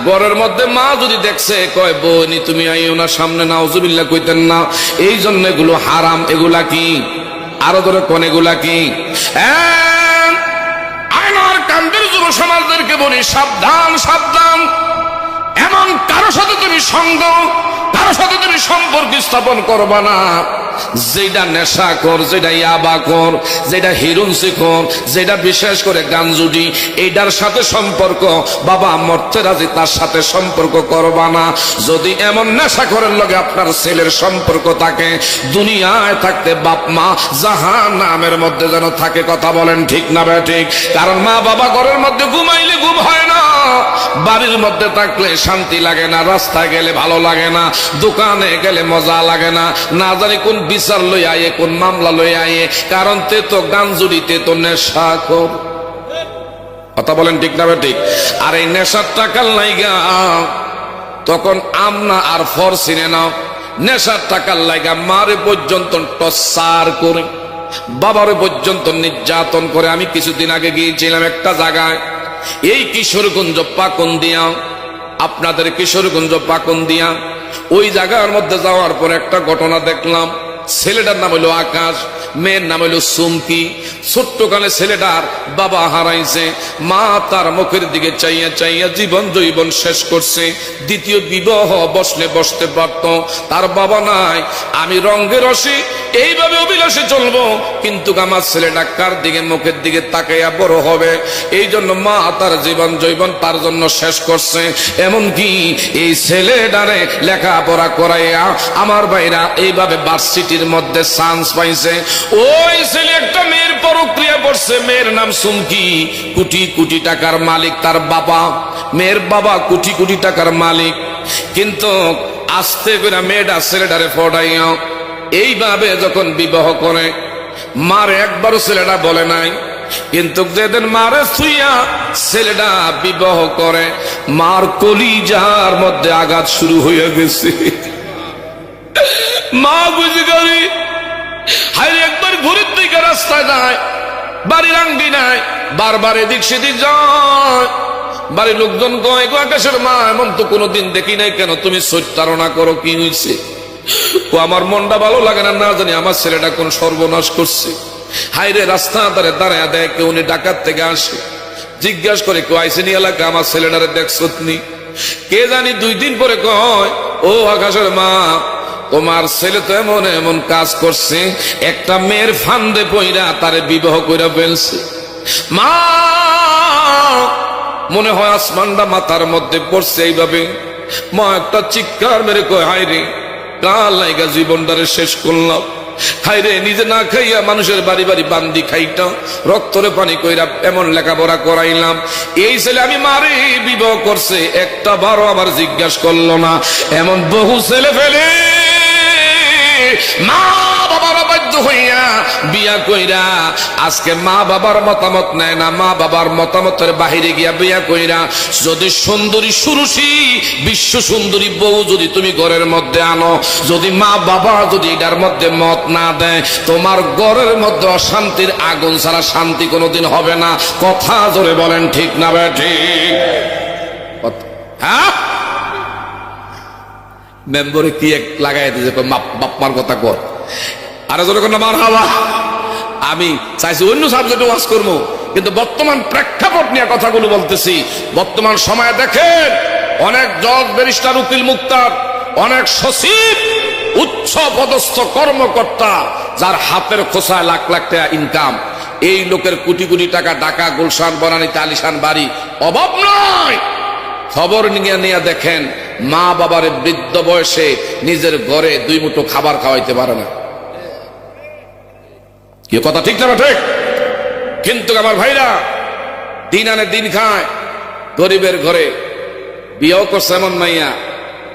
ঘরের মধ্যে মা যদি দেখছে কয় বউনি তুমি আইও না সামনে, নাউজুবিল্লাহ কইতেন না, এই জন্য এগুলো হারাম। এগুলা কি? আরো ধরে কোন এগুলা কি? আমার কান্দের যুব সমাজদেরকে বলি সাবধান সাবধান, এমন কারো সাথে তুমি সঙ্গ, কারো সাথে তুমি সম্পর্ক স্থাপন করবা না যেটা নেশা কর, যেটা ইয়াবা কর, যেটা হিরুনসি কর, যেটা বিশেষ করে গাঞ্জুডি, এইটার সাথে সম্পর্ক বাবা মরতে রাজি, তার সাথে সম্পর্ক করবা না। যদি এমন নেশা করার লগে আপনার ছেলের সম্পর্ক থাকে, দুনিয়ায় থাকতে বাপ মা জাহান্নামের মধ্যে যেন থাকে। কথা বলেন ঠিক না বে ঠিক? কারণ মা বাবা ঘরের মধ্যে ঘুমাইলে ঘুম হয় না, বাড়ির মধ্যে থাকলে শান্তি লাগে না, রাস্তায় গেলে ভালো লাগে না, দোকানে গেলে মজা লাগে না, না জানি কোন বিচার লই আয়ে, কোন মামলা লই আয়ে, কারণ তে তো গাঞ্জুরিতে তো নেশা কর। কথা বলেন ঠিক না ঠিক? আর এই নেশার টাকার লাইগা তখন আমনা আর ফর চিনে নাও, নেশার টাকার লাইগা মারে পর্যন্ত টর্চার করে, বাবারে পর্যন্ত নির্যাতন করে। আমি কিছুদিন আগে গিয়েছিলাম একটা জায়গায়, এই কিশোরগঞ্জ পাকুন্দিয়া, আপনাদের কিশোরগঞ্জ পাকুন্দিয়া, ওই জায়গার মধ্যে যাওয়ার পর একটা ঘটনা দেখলাম। ছেলেটার নাম হইল আকাশ, মেয়ের নাম হইল সুমকি। ছোট্টকালে ছেলেটার বাবা হারাইছে, মা তার মুখের দিকে চাইয়া চাইয়া জীবন জৈবন শেষ করছে। দ্বিতীয় বিবাহ বসলে বসতে পারত, তার বাবা নাই। আমি রঙ্গে রসে এইভাবে অভিলাষে চলবো, কিন্তু আমার ছেলেটা কার দিকে মুখের দিকে তাকাইয়া বড় হবে, এই জন্য মা তার জীবন জৈবন তার জন্য শেষ করছে। এমনকি এই ছেলেটারে লেখাপড়া করাইয়া আমার ভাইরা এইভাবে ভার্সিটির মধ্যে চান্স পাইছে। ওই ছেলে একটা মেয়ের পরক্রিয়া করছে, মেয়ের নাম সুমকি, কোটি কোটি টাকার মালিক তার বাবা, মেয়ের বাবা কোটি কোটি টাকার মালিক। কিন্তু আস্তে করে মেয়েটা ছেলেটারে পড়াইয়া এইভাবে যখন বিবাহ করে, মার একবারও ছেলেটা বলে নাই, কিন্তু যেদিন মারে ছুইয়া ছেলেটা বিবাহ করে, মার কলিজার মধ্যে আঘাত শুরু হয়ে গেছে। মা বুঝে গেলি হাই একবার ঘুরের দিকে রাস্তায় যায়, বাড়ির আংটি নাই, বারবার এদিক সেদিক যায়। বাড়ির লোকজন কয় আকাশের মা এমন তো কোনোদিন দেখি নাই, কেন তুমি সত্যারণা করো, কি হয়েছে? ও আমার মনটা ভালো লাগে না, না জানি আমার ছেলেটা কোন সর্বনাশ করছে। হাইরে রাস্তা ধারে দাঁড়ায় দেয় কেউ, উনি ডাকাত থেকে আসে, জিজ্ঞাসা করে কেউ আইসেনি এলাকা, আমার ছেলেটারে দেখছনি? কে জানি 2 দিন পরে কয়, ও আকাশের মা তোমার ছেলে তো এমন এমন কাজ করছে, একটা মেয়ের ফান্দে পইরা তারে বিবাহ কইরা ফেলছে। মা মনে হয় আসমানটা মাথার মধ্যে পড়ছে এইভাবে। মা একটা চিৎকার মেরে কয়, হাই রে কার লাইগা জীবনটারে শেষ করলাম, হাইরে নিজে না খাইয়া মানুষের বাড়ি বাড়ি বান্দি খাইতাম, রক্তরে পানি কইরা এমন লেখাপড়া করাইলাম। এই ছেলে আমি মারে বিবাহ করছে, একটা বারো আমার জিজ্ঞাসা করলো না। এমন বহু ছেলে ফেলে মা বাবার বাধ্য হইয়া বিয়া কইরা আজকে মা বাবার মতামত নেয় না, মা বাবার মতামতের বাহিরে গিয়া বিয়া কইরা যদি সুন্দরী সুরুষী বিশ্ব সুন্দরী বউ যদি তুমি ঘরের মধ্যে আনো, যদি মা বাবা যদি এটার মধ্যে মত না দেয়, তোমার ঘরের মধ্যে অশান্তির আগুন ছাড়া শান্তি কোনোদিন হবে না। কথা জোরে বলেন ঠিক না বে ঠিক? হ্যাঁ, মেম্বরে কি এক লাগাই দিয়েছে, বাপমার কথা কর, আরে জোরে কর না মারহাবা। আমি চাইছি অন্য সাবজেক্টে ওয়াজ করবো, কিন্তু বর্তমান প্রেক্ষাপট নিয়ে কথাগুলো বলতেছি। বর্তমান সময়ে দেখেন অনেক জজ ব্যারিস্টার উকিল মুক্তার, অনেক সচিব উচ্চ পদস্থ কর্মকর্তা যার হাতের খোসায় লাখ লাখ টাকা ইনকাম, এই লোকের কোটি কোটি টাকা, ঢাকা গুলশান বনানীতে আলিশান বাড়ি, অভাব নয়। খবর নিয়ে দেখেন মা বাবার বৃদ্ধ বয়সে নিজের ঘরে 2 মুঠো খাবার খাওয়াইতে পারে না। কি কথা ঠিক না ঠিক? কিন্তু আমার ভাইরা দিন আনে দিন খায়, গরিবের ঘরে বিয়েও করছে এমন মাইয়া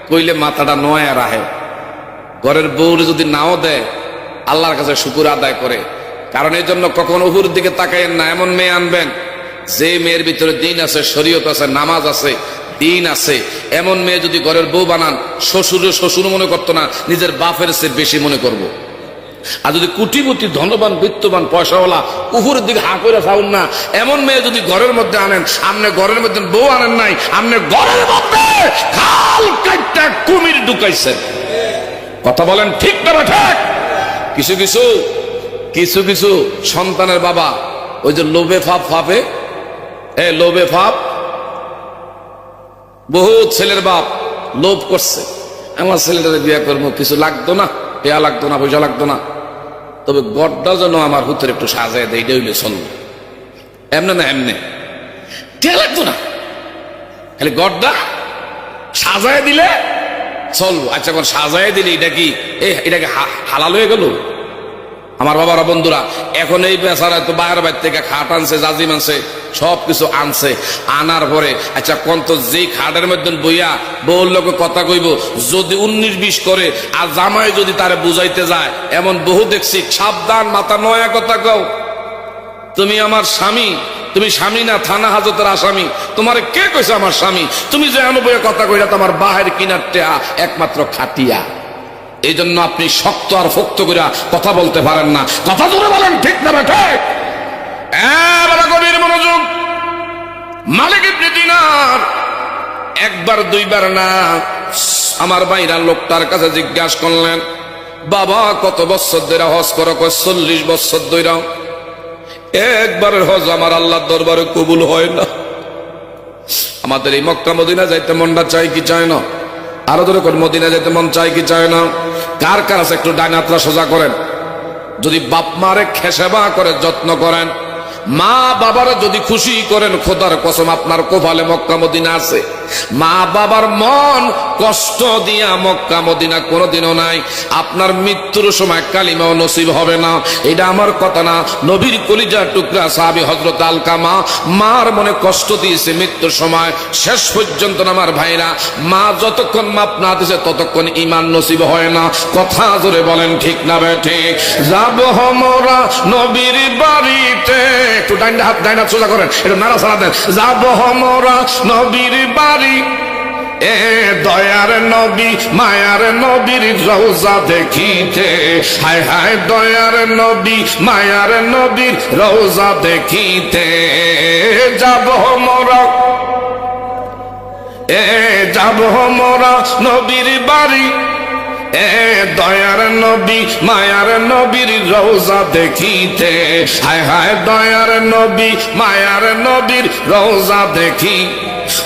কইলে মাথাটা নয়া রাহে। ঘরের বউরে যদি নাও দেয়, আল্লাহর কাছে শুকুর আদায় করে, কারণ এই জন্য কখনো উহুর দিকে তাকাইয়েন না। এমন মেয়ে আনবেন যে মেয়ের ভিতরে দিন আছে, শরীয়ত আছে, নামাজ আছে, দিন আছে। এমন মেয়ে যদি ঘরের বউ বানান, শ্বশুর মনে করতো না, নিজের বাপের চেয়ে বেশি মনে করব। আর যদি কুটিপতি, ধনবান, বিত্তবান, পয়সাওয়ালা, উহুর দিকে হা করে খাউন না, এমন মেয়ে যদি ঘরের মধ্যে আনেন, আপনি ঘরের মধ্যে বউ আনেন নাই, আপনি ঘরের মধ্যে খাল কাটটা কুমির ঢুকাইছেন। কথা বলেন ঠিক না ঠিক? কিছু কিছু কিছু কিছু সন্তানের বাবা ওই যে লোভে ফাপে, লোভে ফাপ, বহুত ছেলের বাপ লোভ করছে, আমার ছেলেটারে বিয়ে করবো, কিছু লাগতো না, পেয়া লাগতো না, পয়সা লাগতো না, তবে গডটা যেন আমার হুতের একটু সাজায় দেয়, এটা হইলে চলবে। এমনে না এমনে টেয়া লাগতো না, খালি গডটা সাজায় দিলে চলবো। আচ্ছা এখন সাজায় দিলে এটাকে হালাল হয়ে গেল? আমার বাবারা, বন্ধুরা, এখন এই বেচারা তো বাইরের বাড়ি থেকে খাট আনছে, জাজিম আনছে, সবকিছু আনছে, আনার পরে আচ্ছা কোন তো যেই খাটের মধ্যে বইয়া বউর লোকে কথা কইব, যদি 19-20 করে আর জামাই যদি তারে বুঝাইতে যায়, এমন বহু দেখছি। সাবধান, মাথা নয়া কথা কও, তুমি আমার স্বামী, তুমি স্বামী না, থানা হাজতের আসামি। তোমার কে কইছে আমার স্বামী? তুমি যে এমন বইয়া কথা কইরা তোমার বাহের কিনারটা একমাত্র খাটিয়া। এই জন্য আপনি শক্ত আর ফক্ত করে কথা বলতে পারেন না। কথা জোরে বলেন ঠিক না ঠিক? গভীর মনোযোগ। মালিক ইবনে দিনার একবার দুইবার না, আমার ভাইরা লোকটার কাছে জিজ্ঞাসা করলেন, বাবা কত বছর ধরে হজ করো? 40 বছর ধরে। একবারের হজ আমার আল্লাহর দরবারে কবুল হয় না। আমাদের এই মক্কা মদিনা যাইতে মনটা চাই কি চায় না? আরো ধরে কোন মদিনা যেতে মন চাই কি চায় না? কার কার আছে একটু ডান হাতটা সোজা করেন। যদি বাপ মারে খেসেবা করে যত্ন করেন, মা বাবারে যদি খুশি করেন, খোদার কসম আপনার কোফালে মক্কা মদিনা আছে। মা বাবার মন কষ্ট দিয়া মক্কা মদিনা কোনোদিনও নাই। আপনার মৃত্যুর সময় কালিমাও নসিব হবে না, এটা আমার কথা না, নবীর কলিজার টুকরা সাহাবী হযরত আলকামা মার মনে কষ্ট দিয়েছে মৃত্যুর সময়। শেষ পর্যন্ত আমার ভাইরা, মা যতক্ষণ মাপ না দিছে ততক্ষণ ঈমান নসিব হয় না। কথা জোরে বলেন ঠিক না ঠিক? যাব আমরা নবীর বাড়িতে, একটু ডাইন হাত সোজা করেন, একটু নাড়া ছাড়া দেন। যাব আমরা নবীর বাড়ি, দয়ার নবী মায়ার নবীর রওজা দেখিতে। হায় হায় দয়ার নবী মায়ার নবীর রওজা দেখিতে। যাব মোরা, যাব মোরা নবীর বাড়ি, দয়ার নবী মায়ার নবীর রওজা দেখিতে। হায় হায় দয়ার নবী মায়ার নবীর রওজা দেখি।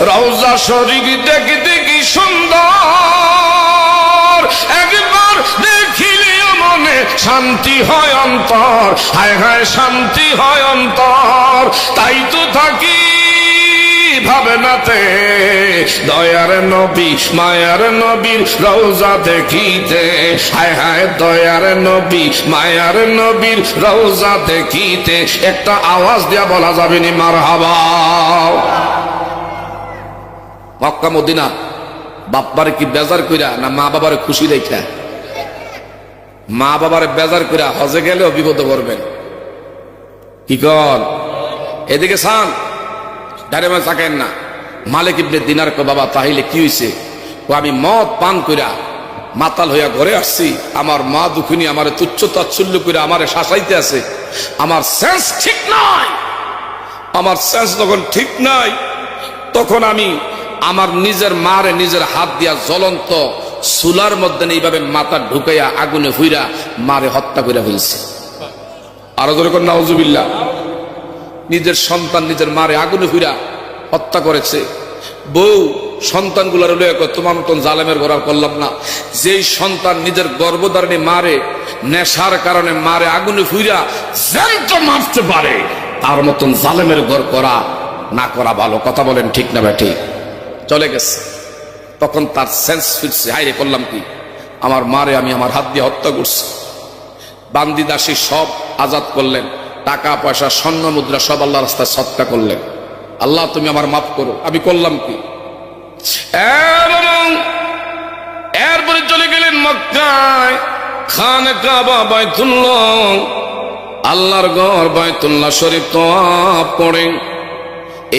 রওজা শরীফ দেখতে কি সুন্দর, একবার দেখিলে মনে শান্তি হয় অন্তর। হায় হায় শান্তি হয় অন্তর, তাই তো থাকি ভাবনাতে। দয়ার নবী মায়ার নবীর রওজা দেখিতে। হায় হায় দয়ার নবী মায়ার নবীর রওজা দেখিতে। একটা আওয়াজ দিয়া বলা যাবে নি মারহাবা? মক্কা মদিনা বাপ্পারে কি বেজার কইরা না মা বাবারে খুশি দেখা? মা বাবারে বেজার কইরা হজে গেলেও বিপদে পড়বেন। কি কর এদিকে সান ডারে মা চাকেন না। মালিক ইবনে দিনার কো, বাবা তাহলে কি হইছে? ও আমি মদ পান কইরা মাতাল হইয়া ঘরে আসছি, আমার মা দুঃখিনী আমারে তুচ্ছ তাচ্ছল্য কইরা আমারে শাসাইতে আছে। আমার সেন্স ঠিক নাই। আমার সেন্স যখন ঠিক নাই, তখন আমি আমার নিজের মারে নিজের হাত দিয়া জ্বলন্ত চুলার মধ্যে এইভাবে মাথা ঢুকাইয়া আগুনে হুইরা মারে হত্যা করে ফেলছে। আরো ধরে কোন নাউজুবিল্লাহ। নিজের সন্তান নিজের মারে আগুনে হুইরা হত্যা করেছে। বউ সন্তানগুলার লইয়া কয়, তোমার মতন জালেমের ঘর আর করলাম না। যেই সন্তান নিজের গর্ভধারণী মারে নেশার কারণে মারে আগুনে হুইরা জ্যান্ত মারতে পারে, তার মতন জালেমের ঘর করা না করা ভালো। কথা বলেন ঠিক না ভাই ঠিক? চলে গেছে, তখন তার সেন্স ফিরছে, হাইরে করলাম কি, আমার মারে আমি আমার হাত দিয়ে হত্যা করছি। বান্দি দাসী সব আজাদ করলেন, টাকা পয়সা স্বর্ণ মুদ্রা সব আল্লাহ রাস্তায় সৎকা করলেন। আল্লাহ তুমি আমার মাফ করো, আমি করলাম কি? এরপরে চলে গেলেন মক্কায়, খানকাবা বাইতুল্লাহ। আল্লাহর ঘর বাইতুল্লাহ শরীফ তওয়াফ করেন।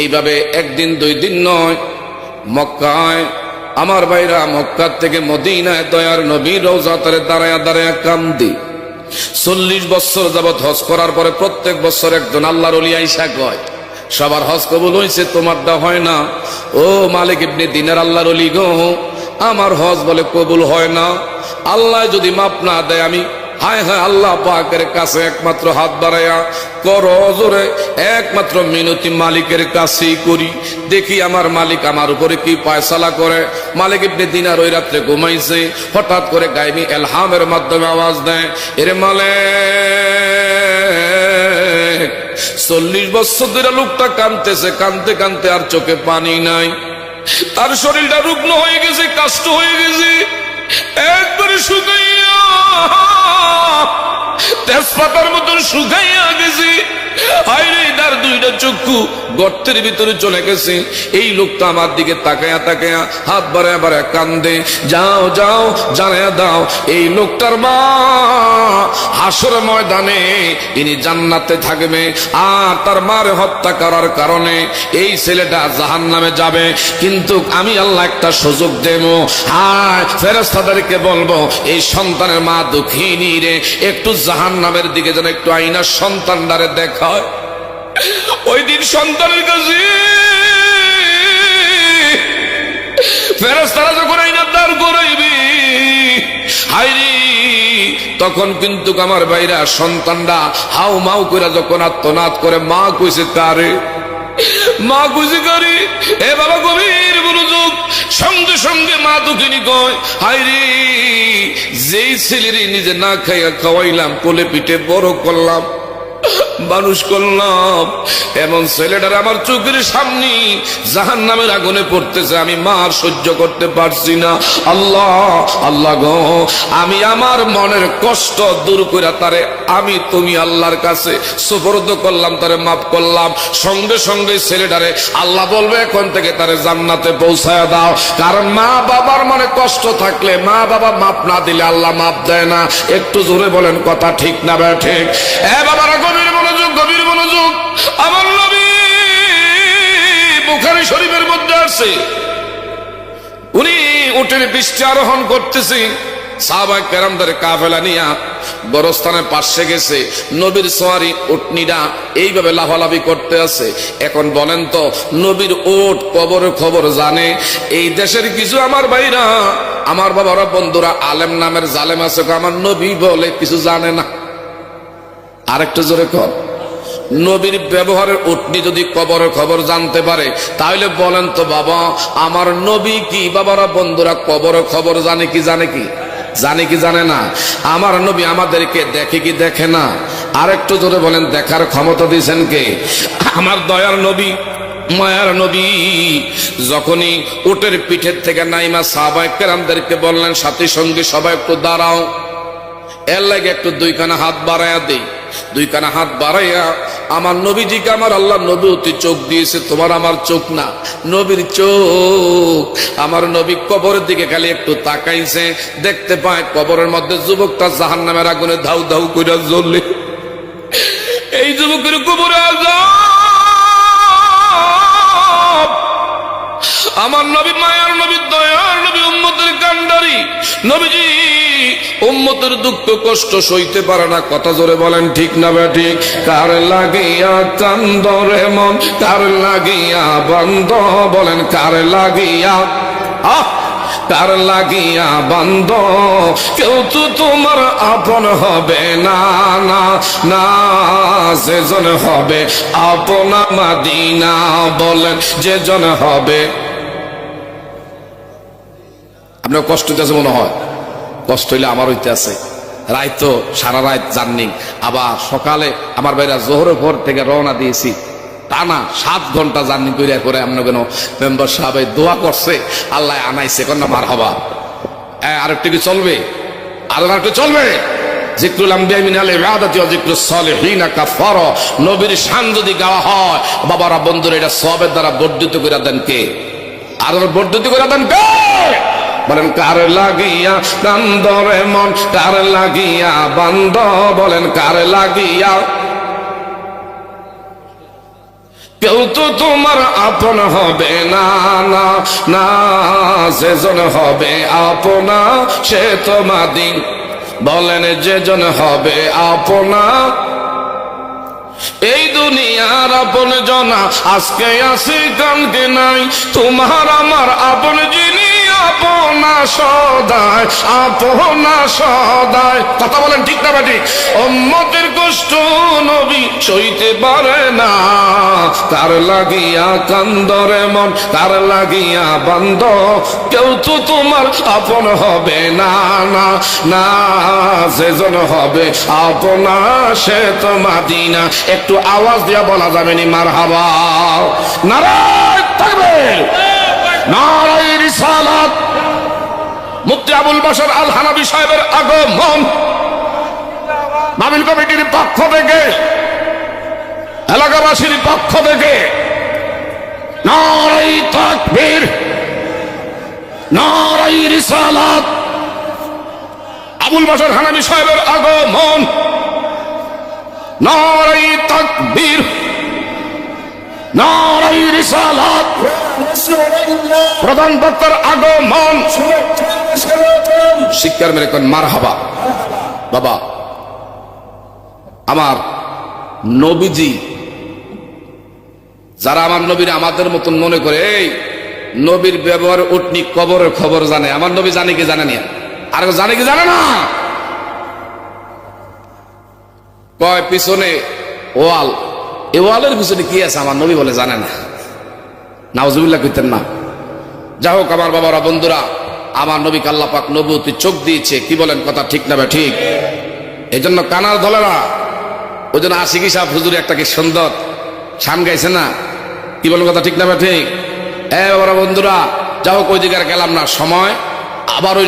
এইভাবে একদিন দুই দিন নয়, মক্কায় আমার ভাইরা মক্কা থেকে মদিনায় দয়ার নবীর রওজাতে দাঁড়ায়া দাঁড়ায়া কান্দি। 40 বছর যাবত হজ করার পরে প্রত্যেক বছর একজন আল্লাহর ওলি আইসা কয়, সবার হজ কবুল হয়েছে, তোমারটা হয় না। ও মালিক ইবনে দিনার আল্লাহর ওলি গো, আমার হজ বলে কবুল হয় না। আল্লাহ যদি মাপ না দেয় আমি হায় হায় আল্লাহ পাকের কাছে একমাত্র হাত বাড়াইয়া করো জোরে একমাত্র মিনতি মালিকের কাছেই করি, দেখি আমার মালিক আমার উপরে কি ফয়সালা করে। মালিক ইবনে দিনার ওই রাত্রে ঘুমাইছে, হঠাৎ করে গায়েবী এলহামের মাধ্যমে আওয়াজ দেয়, এরে মালিক 40 বছর ধরে লোকটা কাঁদতেছে, কাঁদতে কাঁদতে আর চোখে পানি নাই, তার শরীরটা রুগ্ন হয়ে গেছে, কষ্ট হয়ে গেছে, একবারে শুকাইয়া তেজপাতার মতন শুকাইয়া গেছে। হায়রে তার দুইটা চক্ষু গর্তের ভিতরে চলে গেছে। এই লোকটা আমার দিকে তাকায়া তাকায়া হাত বাড়ায় বাড়ায় কান্দে, যাও যাও জানায়া দাও এই লোকটার মা হাসর ময়দানে ইনি জান্নাতে থাকবে, আর তার মার হত্যা করার কারণে এই ছেলেটা জাহান্নামে যাবে। কিন্তু আমি আল্লাহ একটা সুযোগ দেব, আর ফেরেশতাদেরকে বলবো এই সন্তানের মা দুঃখিনী রে, একটু জাহান্নামের দিকে যেন একটু আইনা সন্তানটারে দেখায়। ওই দিন সন্তানের কাছে ফেরেশতারা যখন আইনা দাঁড় করাইবে, হায়রে তখন কিন্তু আমার ভাইরা সন্তানরা হাউ মাউ করে যখন আত্মনাদ করে, মা কইছে কারে, মা কইছে কারে, এ বাবা গভীর মনোযোগ। সঙ্গে সঙ্গে মা দুঃখিনী কয়, হায়রে যেই ছেলেরে নিজে না খাইয়া খাওয়াইলাম, কোলে পিঠে বড় করলাম, মানুষ করলাম, এমন ছেলেটার আমার চোখের সামনে জাহান্নামের আগুনে পড়তেছে, আমি মার সহ্য করতে পারছি না। আল্লাহ আল্লাহ গো, আমি আমার মনের কষ্ট দূর করে তারে আমি তুমি আল্লাহর কাছে সুপর্দ করলাম, তারে মাফ করলাম। সঙ্গে সঙ্গে ছেলেটারে আল্লাহ বলবে এখন থেকে তারে জান্নাতে পৌঁছায় দাও। কারণ মা বাবার মনে কষ্ট থাকলে মা বাবা মাফ না দিলে আল্লাহ মাফ দেয় না। একটু জোরে বলেন কথা ঠিক না বে ঠিক? এ বাবারা গভীর মনোযোগ, গভীর মনোযোগ। আমার নবী বুখারী শরীফের মধ্যে আছে, উনি উটের পৃষ্ঠে আরোহণ করতেছে, সাহাবায়ে কেরামদের কাফেলা নিয়া গোরস্থানের পাশে গেছে, নবীর সওয়ারি উটনিরা এইভাবে লাফালাফি করতে আছে। এখন বলেন তো, নবীর উট কবরের খবর জানে? এই দেশের কিছু আমার ভাইরা, আমার বাবারা, বন্ধুরা, আলেম নামের জালেম আছে, আমার নবী বলে কিছু জানে না। আরেকটু জোরে কর, নবীর ব্যবহারের উটনি যদি কবরের খবর জানতে পারে, তাহলে বলেন তো বাবা, আমার নবী কি বাবারা, বন্ধুরা, কবরের খবর জানে কি জানে কি জানে কি জানে না? আমার নবী আমাদেরকে দেখে কি দেখে না? আরেকটু জোরে বলেন, দেখার ক্ষমতা দিয়েছেন কে? আমার দয়ার নবী, মায়ার নবী যখনই উটের পিঠের থেকে নাইমা সাহাবায়ে কেরামদেরকে বললেন, সাথী সঙ্গী সবাই একটু দাঁড়াও, এর লাগে একটু দুইখানা হাত বাড়াইয়া দেই। দুইখানা হাত বাড়াইয়া আমার নবীজিকে আমার আল্লাহ নবী অতি চোখ দিয়েছে, তোমার আমার চোখ না, নবীর চোখ। আমার নবী কবরের দিকে খালি একটু তাকাইছে, দেখতে পায় কবরের মধ্যে যুবকটা জাহান্নামের আগুনে ধাউ ধাউ করে জ্বললে। এই যুবকের কবরে আযাব। আমার নবী, মায়ার নবী, দয়ার নবী, উম্মতের কান্ডারি নবীজি উম্মতের দুঃখ কষ্ট সইতে পারে না। কথা জোরে বলেন ঠিক না বেঠি? কার লাগিয়া কান্দরে মন, কার লাগিয়া বন্ধ, বলেন কার লাগিয়া, কার লাগিয়া বন্ধ, কেউ তো তোমার আপন হবে না, না না, যেজন হবে আপন মদিনা, বলেন যেজন হবে। আপনার কষ্ট হইতেছে মনে হয়? কষ্ট হইলে আমার হইতে আছে। রাত তো সারা রাত জার্নি, আবার সকালে আমার ভাইরা জোহরের পর থেকে রওনা দিয়েছি, টানা 7 ঘন্টা জার্নি করে করে আমরা কেন মেম্বার সাহেব দোয়া করছে, আল্লাহ আনাইছে, কন্যা মার হবা। আরেকটু কি চলবে? আর একটু চলবে? জিকরুল আম্বিয়া মিনাল ইবাদাতি ওয়া জিকরুস সালিহিন কাফারা। নবীর শান যদি গাওয়া হয় বাবারা, বন্ধুরা, এটা সওয়াবের দ্বারা বর্ধিত করে দেন কে? আর বর্ধিত করে দেন কে? বলেন কার লাগিয়া কান্দরে মন, কার লাগিয়া বান্দ, বলেন কার লাগিয়া কেউ তো তোমার আপন হবে না, না না, যেজন হবে আপনা সে তো মাদিন। বলেন যেজন হবে আপনা, এই দুনিয়ার আপন জনা আজকে আসি কালকে নাই। তোমার আমার আপন যিনি আপনা সদায়, আপনা সদায়। কথা বলেন ঠিক না ঠিক? উম্মতের কষ্ট নবী সইতে পারে না, তার লাগিয়া কান্দরে মন, তার লাগিয়া বান্দ। কেউ তো তোমার আপন হবে না, না না, যেজন হবে আপনা সে তো মাদিনা। একটু আওয়াজ দিয়া বলা যাবে নি মারহাবা? নারায়ে তাকবীর, নারায়ে রিসালাত। মুফতি আবুল বাশার আল হানাফি সাহেবের আগমন মাহফিল কমিটির পক্ষ থেকে, এলাকাবাসীর পক্ষ থেকে নারায়ে তাকবীর, নারায়ে রিসালাত। আবুল বাশার হানাফি সাহেবের আগমন, নারায়ে তাকবীর, নারায়ে রিসালাত। প্রধান বক্তার আগমন, শিক্ষার মেরে কোন মারহাবা। বাবা আমার নবীজি, যারা আমার নবীর আমাদের মতন মনে করে এই নবীর ব্যবহার উঠনি কবরের খবর জানে, আমার নবী জানে কি জানে না? আর জানে কি জানে না? কয় পিছনে ওয়াল, এ ওয়ালের পিছনে কি আছে আমার নবী বলে জানে না। নাউজুবিল্লাহ কইতেন না। যাই হোক আমার বাবারা, বন্ধুরা, আমার নবীকে আল্লাহ পাক নবুয়তি চোখ দিয়েছে। কি বলেন? কথা ঠিক না? ঠিক। এই জন্য কানার ধলেরা, ওই জন্য আশিকি সাহেব হুজুর একটা কি সুন্দর শান গাইছে না? কি বলেন? কথা ঠিক না? ঠিক। বাবারা, বন্ধুরা, যাই হোক ওই দিকে আর গেলাম না, সময় আবার ওই